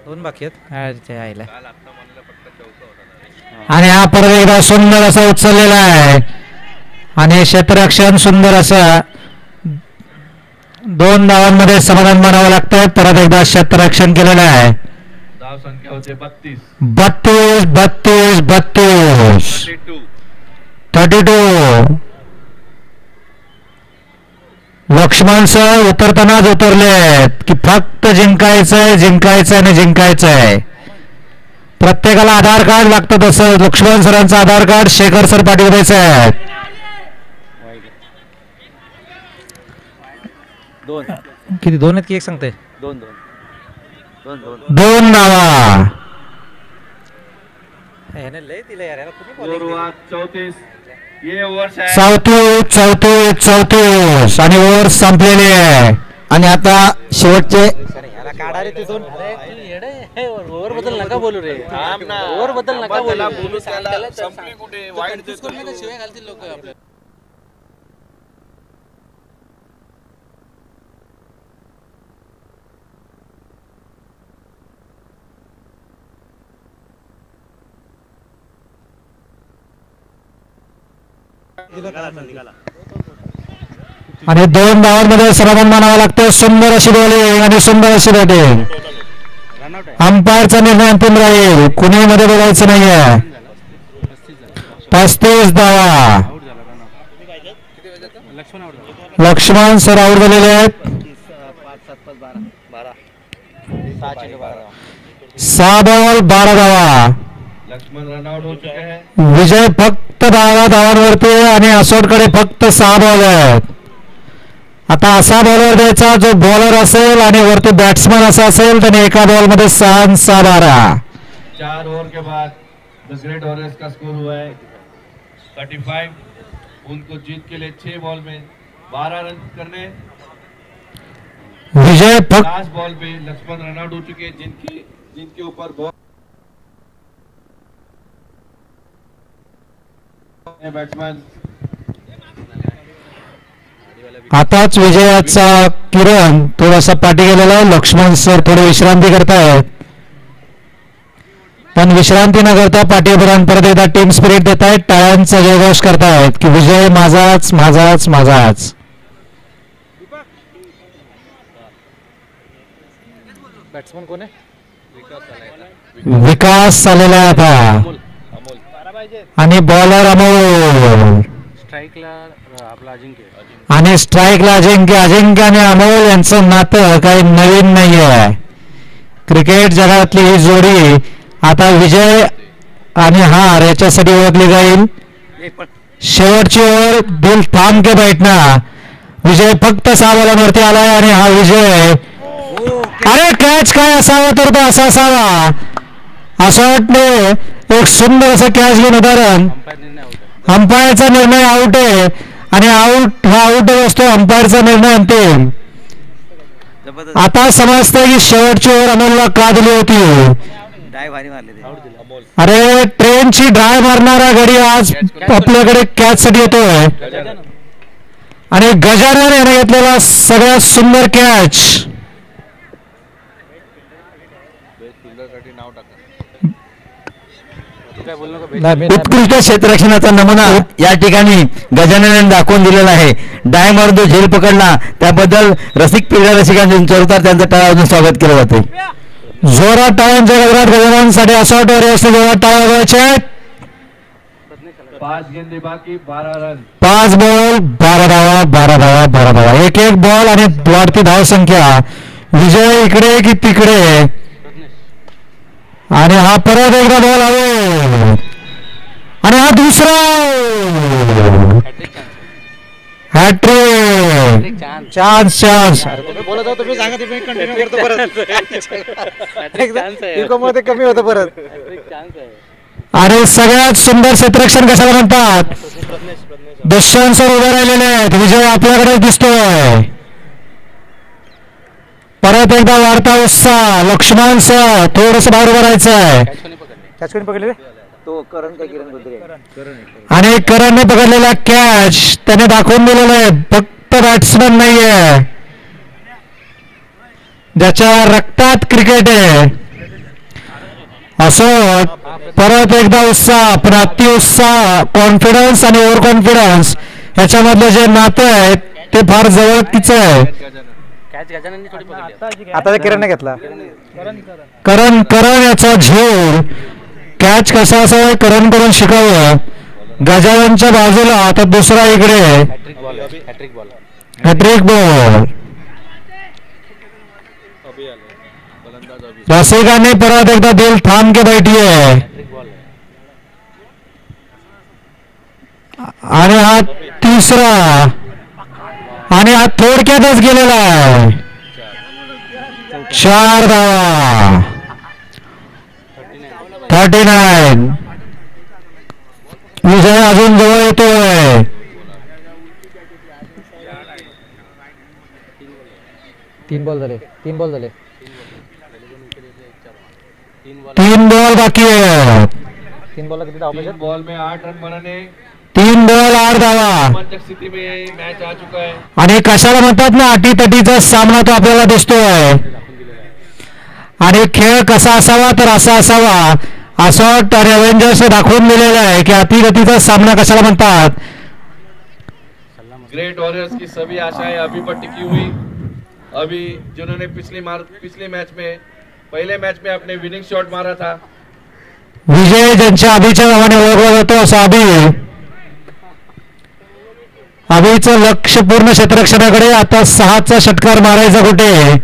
दोन बाकी आहेत आईला।
आणि हा परत एकदा सुंदर असा उचललेला आहे आणि क्षेत्ररक्षण सुंदर असं 2 धावांमध्ये समाधान मानावं लागतंय। परत एकदा क्षेत्ररक्षण केलेलं आहे।
धाव संख्या होते 32
32 लक्ष्मण सर उतरतानाच उतरलेत की फक्त जिंकायचंय जिंकायचंय आणि जिंकायचंय। प्रत्येकाला आधार कार्ड लागतं, तसं लक्ष्मण सरांचं आधार कार्ड शेखर सर पाटील द्यायचं आहे।
किती दोन आहेत की एक सांगते?
दोन नावा
लय दिलं यार,
ओवर हुआ 34, ये ओवर शायद
34 आणि ओव्हर संपलेली आहे।
आणि आता शेवटचे
याला काढा रे तिथून। ओव्हर बद्दल नका बोलू रे, ओव्हर बद्दल नका बोलू।
संपली कुठे वाईट
शिवाय घालतील लोक आपल्याला।
आणि 2 धावांमध्ये समाधान मानावं लागतं। सुंदर अशी बॉलिंग आणि सुंदर अशी बॅटिंग। अंपायरचा निर्णय अंतिम राहील, कुणी मध्ये बोलायचं नाहीये। 35 धावा लक्ष्मण सर आउट झालेले आहेत। 6 बॉल 12 धावा।
लक्ष्मण रन आउट हो चुके हैं।
विजय फक्त 12 धावांवरती आणि असोटकडे फक्त 6 बॉल आहेत। आता असा बॉलर द्यायचा जो बॉलर असेल आणि वरती बॅट्समन असा असेल त्याने एका बॉल मध्ये 6-12।
4 ओवर के बाद द ग्रेट वॉरियर्स का स्कोर हुआ है 35, उनको जीत के लिए 6 बॉल में 12 रन करने।
विजय फक्त
लास्ट बॉल पे लक्ष्मण रन आउट हो चुके हैं, जिनके ऊपर बॉल बैट्समैन।
आताच विजयाचा किरण थोडासा पाठी गेलेला आहे। लक्ष्मण सर थोडी विश्रांती करतायत। पण विश्रांती न करता पाठीपर्यंत परत एकदा टीम स्पिरिट देत आहेत, टाळ्यांचा जयघोष करतायत की विजय माझाच माझाच माझाच.
बॅट्समन कोण आहे?
विकास आलेला आहे आता आणि बॉलर अमोल
स्ट्राईकला आपला अजिंक्य.
आणि स्ट्राईकला अजिंक्य. अजिंक्य आणि अमोल यांचं नातं काही नवीन नाही आहे. क्रिकेट जगातली ही जोडी आता विजय आणि हार याच्यासाठी ओळखली जाईल. शेवटची ओव्हर दिल थांब के बैठना. विजय फक्त 6 बॉलांवरती आलाय आणि हा विजय. अरे कॅच काय असावा तर तो असा असावा. असं वाटते एक सुंदर असं कॅच घेऊन उदाहरण. अंपायरचा निर्णय आउट आहे आणि आउट हा आउटच असतो. अंपायरचा निर्णय अंतिम. आता समजतंय की शेवटची ओव्हर अमोलला का दिली होती. अरे ट्रेनची ड्राय मारणारा गडी आज आपल्याकडे कॅच साठी येतोय आणि गजानन याने घेतलेला सगळ्यात सुंदर कॅच.
उत्कृष्ट क्षेत्ररक्षणाचा नमुना या ठिकाणी गजानन दाखवून दिलेला आहे. डाय मारून जो झेल पकडला त्याबद्दल रसिक क्रीडा रसिकांचे जोरदार त्यांचं टाळ्या स्वागत केलं जाते.
जोरात टाळ्यांच्या गजरात गजाननसाठी असं वाटतं जोरात टाळ्या वाजवायच्या.
5 गेंदे बाकी 12 रन.
5 बॉल 12 धावा 12 धावा 12 धावा. एक बॉल आणि वाढती धाव संख्या. विजय इकडे की तिकडे आणि हा परत एकदा बॉल आहे आणि हा दुसरा हॅट्रिक. चान्स चान्स
बोलत होतो तुम्ही सांगा तुम्ही कंटिन्यू करतो परत कमी होतं परत.
आणि सगळ्यात सुंदर क्षेत्ररक्षण कशाला म्हणतात. दशांश उभे राहिलेले आहेत. विजय आपल्याकडे दिसतोय. परत एकदा वाढता उत्साह. लक्ष्मण सह थोडस बाहेर उभं राहायचंय.
कॅच कोणी पकडले?
तो करण का किरण बोलतोय.
आणि करणने पकडलेला कॅच त्याने दाखवून दिलेला आहे. फक्त बॅट्समन नाहीये, ज्याच्या रक्तात क्रिकेट आहे. असं परत एकदा उत्साह, पण अति उत्साह, कॉन्फिडन्स आणि ओव्हर कॉन्फिडन्स ह्याच्यामधलं जे नातं आहे ते फार जवळकीचं आहे.
आता किरणने घेतला.
करण याचा झेल कॅच कसा असावा करण करून शिकावं. गजाननच्या बाजूला आता दुसरा इकडे हॅट्रिक बॉल. रसिकांनी परत एकदा दिल थांब के बैठिये आणि हा तिसरा आणि हा थोडक्यातच गेलेला आहे. 4 धावा 39. विजय अजून जवळ येतोय.
तीन बॉल झाले.
3 बॉल बाकी आहे.
3 बॉल किती धावा पाहिजे?
3 बॉल में 8 रन बनाने.
3 बॉल 8 धावा.
रोमांचक स्थिति में मैच आ चुका है.
आणि कशाला म्हणतात ना अटीतटीचा सामना तो आपल्याला दिसतोय. आणि खेळ कसा असावा तर असा असावा असं रेव्हेंजर्स दाखवून दिलेलं आहे की अतिगतीचा सामना कशाला म्हणतात.
ग्रेट वॉरियर्स की सभी आशाएं अभी पर टिकी हुई. अभी जिन्होंने पिछले मैच में पहले मैच में अपने विनिंग शॉट मारा था.
विजय ज्यांच्या अभिच्या नावाने ओळखला जातो असं अभिचं लक्ष पूर्ण क्षेत्ररक्षणाकडे. आता 6चा षटकार मारायचा कुठे.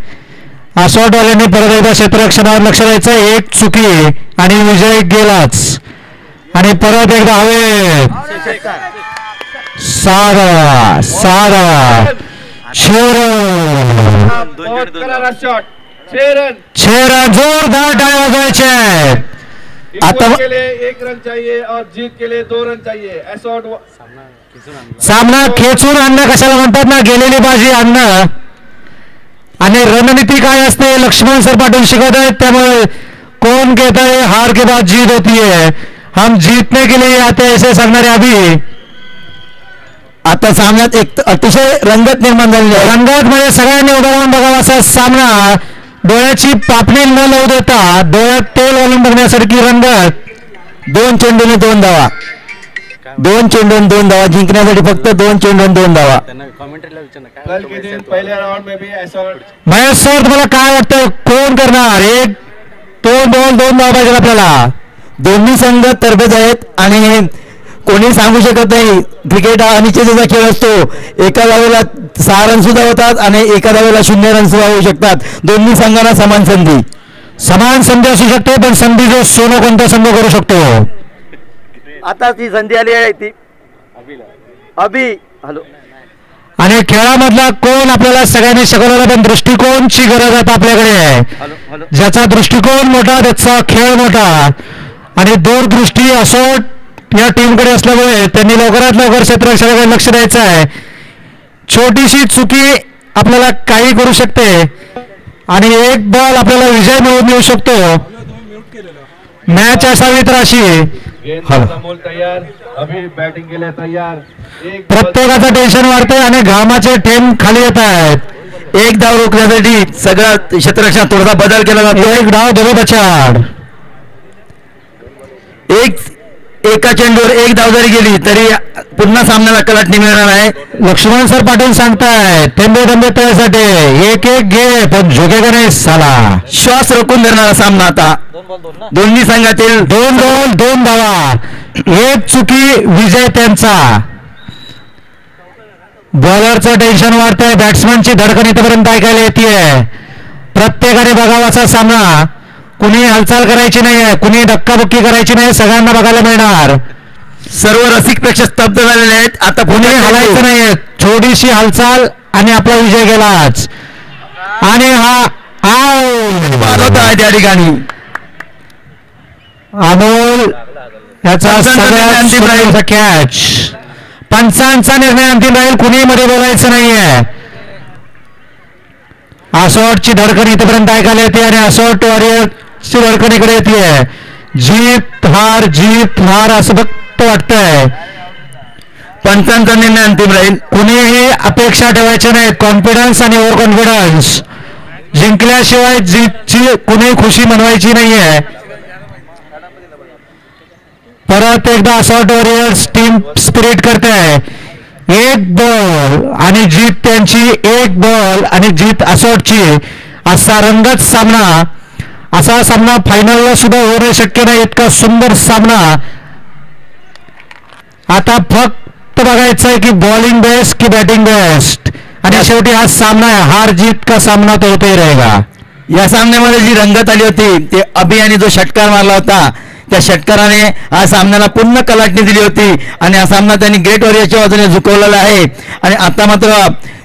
आसवाटवाल्यांनी परत एकदा क्षेत्ररक्षणावर लक्ष द्यायचं. एक चुकी आणि विजय गेलाच. आणि परत एकदा हवे 6 धावा 6
शॉट 6 रन.
6 रन. जोरदार टाळ्या वाजवायचे. आता
के लिए 1 रन चाहिए और जीत के लिए 2 रन चाहिए. ऐसा
सामना खेचून आणणं कशाला म्हणतात ना गेलेली बाजी आणणं. आणि रणनीती काय असते लक्ष्मण सर पाटील शिकवत आहेत. त्यामुळे कौन कहता है हार के बाद जीत होती है, हम जीतने के लिए आते हैं ऐसे सांगणारे अभि.
आता सामन्यात एक अतिशय रंगत निर्माण झालेली आहे.
रंगत म्हणजे सगळ्यांनी उभं राहून बघावा असा सामना. डोळ्याची पापणी न लावू देता डोळ्यात तेल घालून बघण्यासारखी रंगत
2 चेंडूने 2 धावा, 2 चेंडूने 2 धावा जिंकण्यासाठी फक्त 2 चेंडूने 2 धावा.
त्यांना कॉमेंट्रीला विचारणार काय
कल
होतं
के दिन
वैसे तो?
पहले राउंड में भी ऐसा
महेश सर तुम्हाला काय वाटतं कोण करणार? 1-2 बॉल 2 धावा पाहिजे आपल्याला.
दोन्ही संघ तरबेज आहेत आणि कोणी सांगू शकत नाही. क्रिकेट हा अनिश्चिततेचा खेळ असतो. एका धावेला 6 रन सुद्धा होतात आणि एका धावेला 0 रन सुद्धा होऊ शकतात. दोन्ही संघांना समान संधी.
समान संधी असू शकते पण संधी जो सोनं कोणता संघ करू शकतो.
आता ती संधी आली आहे ती अभि हॅलो
आणि खेळामधला कोण आपल्याला सगळ्यांनी शिकवलेला पण दृष्टिकोनची गरज आहे आपल्याकडे.
हॅलो हॅलो
ज्याचा दृष्टिकोन मोठा त्याचा खेळ मोठा आणि दूरदृष्टी असोट या टीमकडे असल्यामुळे त्यांनी लवकरात लवकर क्षेत्ररक्षणाकडे लक्ष द्यायचं आहे. छोटीशी चुकी आपल्याला काही करू शकते आणि एक बॉल आपल्याला विजय मिळवून येऊ शकतो. मॅच असावी तर अशी.
गेंद अमोल तैयार, अभी बैटिंग के लिए तैयार. एक
प्रत्येकाचं टेन्शन वाढतंय आणि घामाचे थेंब खाली येत आहेत.
एक धाव रोखण्यासाठी सगळा क्षेत्ररक्षणात थोडासा बदल केला जातो.
एक डाव दोघे बचाड.
एका चेंडूवर 1 धाव जरी गेली तरी पुन्हा सामन्याला कलाटणी मिळणार आहे.
लक्ष्मण सर पाटील सांगतायत थेंबे थेंबे तळ्यासाठी एक घे पण झोके का नाही साला.
श्वास रोखून धरणारा सामना आता
2 बॉल 2 ना.
दोन्ही संघातील
2 धावा. एक चुकी विजय त्यांचा. बॉलरचं टेन्शन वाढतंय, बॅट्समनची धडकन इथपर्यंत ऐकायला येते. प्रत्येकाने बघावाचा सामना. कुणी हालचाल करायची नाहीये, कुणी धक्काबुक्की करायची नाही, सगळ्यांना बघायला मिळणार.
सर्व रसिक प्रेक्षक स्तब्ध झालेले आहेत. आता
कुणी हलायचं नाहीये. थोडीशी हालचाल आणि आपला विजय गेलाच. आणि हा
बाद होता आहे त्या ठिकाणी.
अमोल याचा
अंतिम राहील.
कॅच. पंचांचा निर्णय अंतिम राहील. कुणी मध्ये बोलायचं नाहीये. असोटची धडकन इथपर्यंत ऐकायला येते आणि असोट वॉरियरची धडकन इकडे येते. जीत हार असं फक्त वाटतंय.
पंचांचा निर्णय अंतिम राहील.
कुणीही अपेक्षा ठेवायच्या नाहीत. कॉन्फिडन्स आणि ओव्हर कॉन्फिडन्स. जिंकल्याशिवाय जीतची कुणी खुशी मनवायची नाहीये. परत एकदा असॉल्ट वॉरियर्स टीम स्पिरिट करते. 1 बॉल आणि जीत त्यांची, 1 बॉल आणि जीत असॉल्टची. असा रंगत सामना. असा सामना फायनलला सुद्धा होणे शक्य नाही. इतका सुंदर सामना. आता फक्त बघायचं आहे की बॉलिंग बेस्ट की बॅटिंग बेस्ट. आणि शेवटी हा सामना आहे. हार जीत का सामना तो होते रहेगा.
या सामन्यामध्ये जी रंगत आली होती ते अभि आणि जो षटकार मारला होता त्या षटकाराने हा सामन्याला पूर्ण कलाटणी दिली होती आणि हा सामना त्यांनी ग्रेट वॉरियर्सच्या बाजूने झुकवलेला आहे. आणि आता मात्र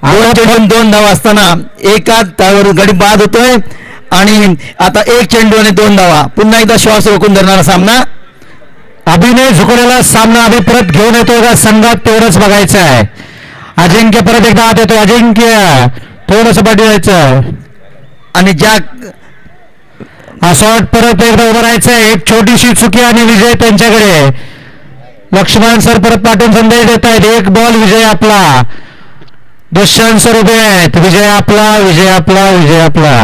2 चेंडून 2 धावा असताना एका धावावर गडी बाद होतोय आणि आता 1 चेंडू आणि 2 धावा. पुन्हा एकदा श्वास रोखून धरणारा सामना.
अभिनय झुकवलेला सामना अभि परत घेऊन येतो का संघात तेवढंच बघायचं आहे. अजिंक्य परत एकदा आत येतो. अजिंक्य थोडंसं पाठी जायचं
आणि ज्या
असॉट परत एकदा उभं राहायचंय. एक छोटीशी चुकी आणि विजय त्यांच्याकडे. लक्ष्मण सर परत पाठवून संदेश देत आहेत. 1 बॉल विजय आपला. दुष्यंत सर उभे आहेत. विजय आपला, विजय आपला, विजय आपला.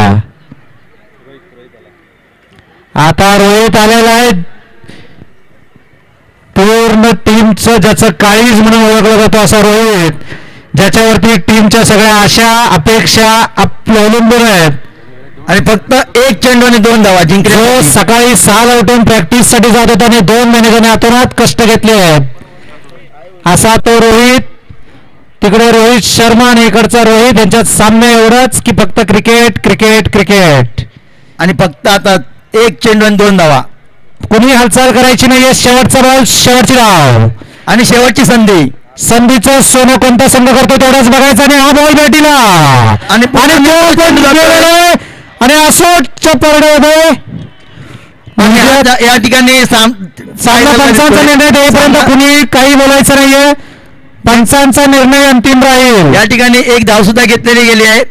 आता रोहित आलेला आहे. पूर्ण टीमचं ज्याचं काळीज म्हणून ओळखलं जातो असा रोहित, ज्याच्यावरती टीमच्या सगळ्या आशा अपेक्षा अवलंबून आहेत.
आणि फक्त 1 चेंडू आणि 2 धावा जिंकले.
जो सकाळी 6ला उठून प्रॅक्टिस साठी जात होता आणि 2 महिने त्याने अतोनात कष्ट घेतले आहेत असा तो रोहित. तिकडे रोहित शर्मा आणि इकडचा रोहित यांच्यात सामने एवढंच की फक्त क्रिकेट क्रिकेट क्रिकेट.
आणि फक्त आता 1 चेंडू आणि 2 धावा.
कुणी हालचाल करायची नाहीये. शेवटचा बॉल, शेवटची धाव
आणि शेवटची संधी.
संधीचं सोनं कोणता संघ करतो तेवढाच बघायचं. आणि हा बॉल बॅटीला आणि असोटच्या परड्यामध्ये
या ठिकाणी
पंचांचा निर्णय देईपर्यंत कुणी काही बोलायचं नाहीये. पंचांचा निर्णय अंतिम राहील.
या ठिकाणी 1 धाव सुद्धा घेतलेली गेली आहे.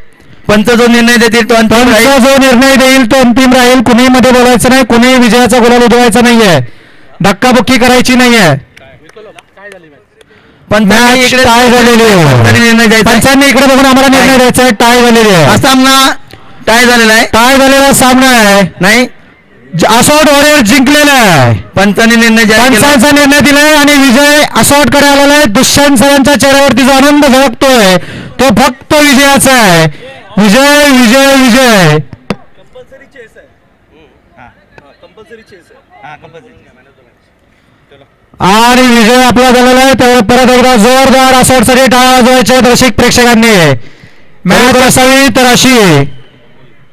पंच जो निर्णय देतील तो अंतिम राहील.
जो निर्णय देईल तो अंतिम राहील. कुणी मध्ये बोलायचं नाही. कुणी विजयाचा गुलाल उधळायचा नाहीये. धक्काबुक्की करायची नाहीये.
पंचांनी इकडे
टाय झालेली आहे. पंचांनी इकडे बघून आम्हाला निर्णय द्यायचा आहे. टाय झालेली आहे.
हा सामना टाय झालेला आहे.
टाय झालेला सामना आहे.
नाही,
असॉट वॉरियर जिंकलेला आहे.
पंचांनी निर्णय जाहीर केला.
पंचांचा निर्णय दिलाय आणि विजय असॉट कडे आलेला आहे. दुष्यंत सरांच्या चेहऱ्यावरती जो आनंद झळकतोय तो फक्त विजयाचा आहे. विजय विजय विजय. आणि विजय आपला झालेला आहे. त्यामुळे परत एकदा जोरदार असॉटसाठी टाळ्या वाजवायच्या दर्शक प्रेक्षकांनी. मॅच असावी तर अशी.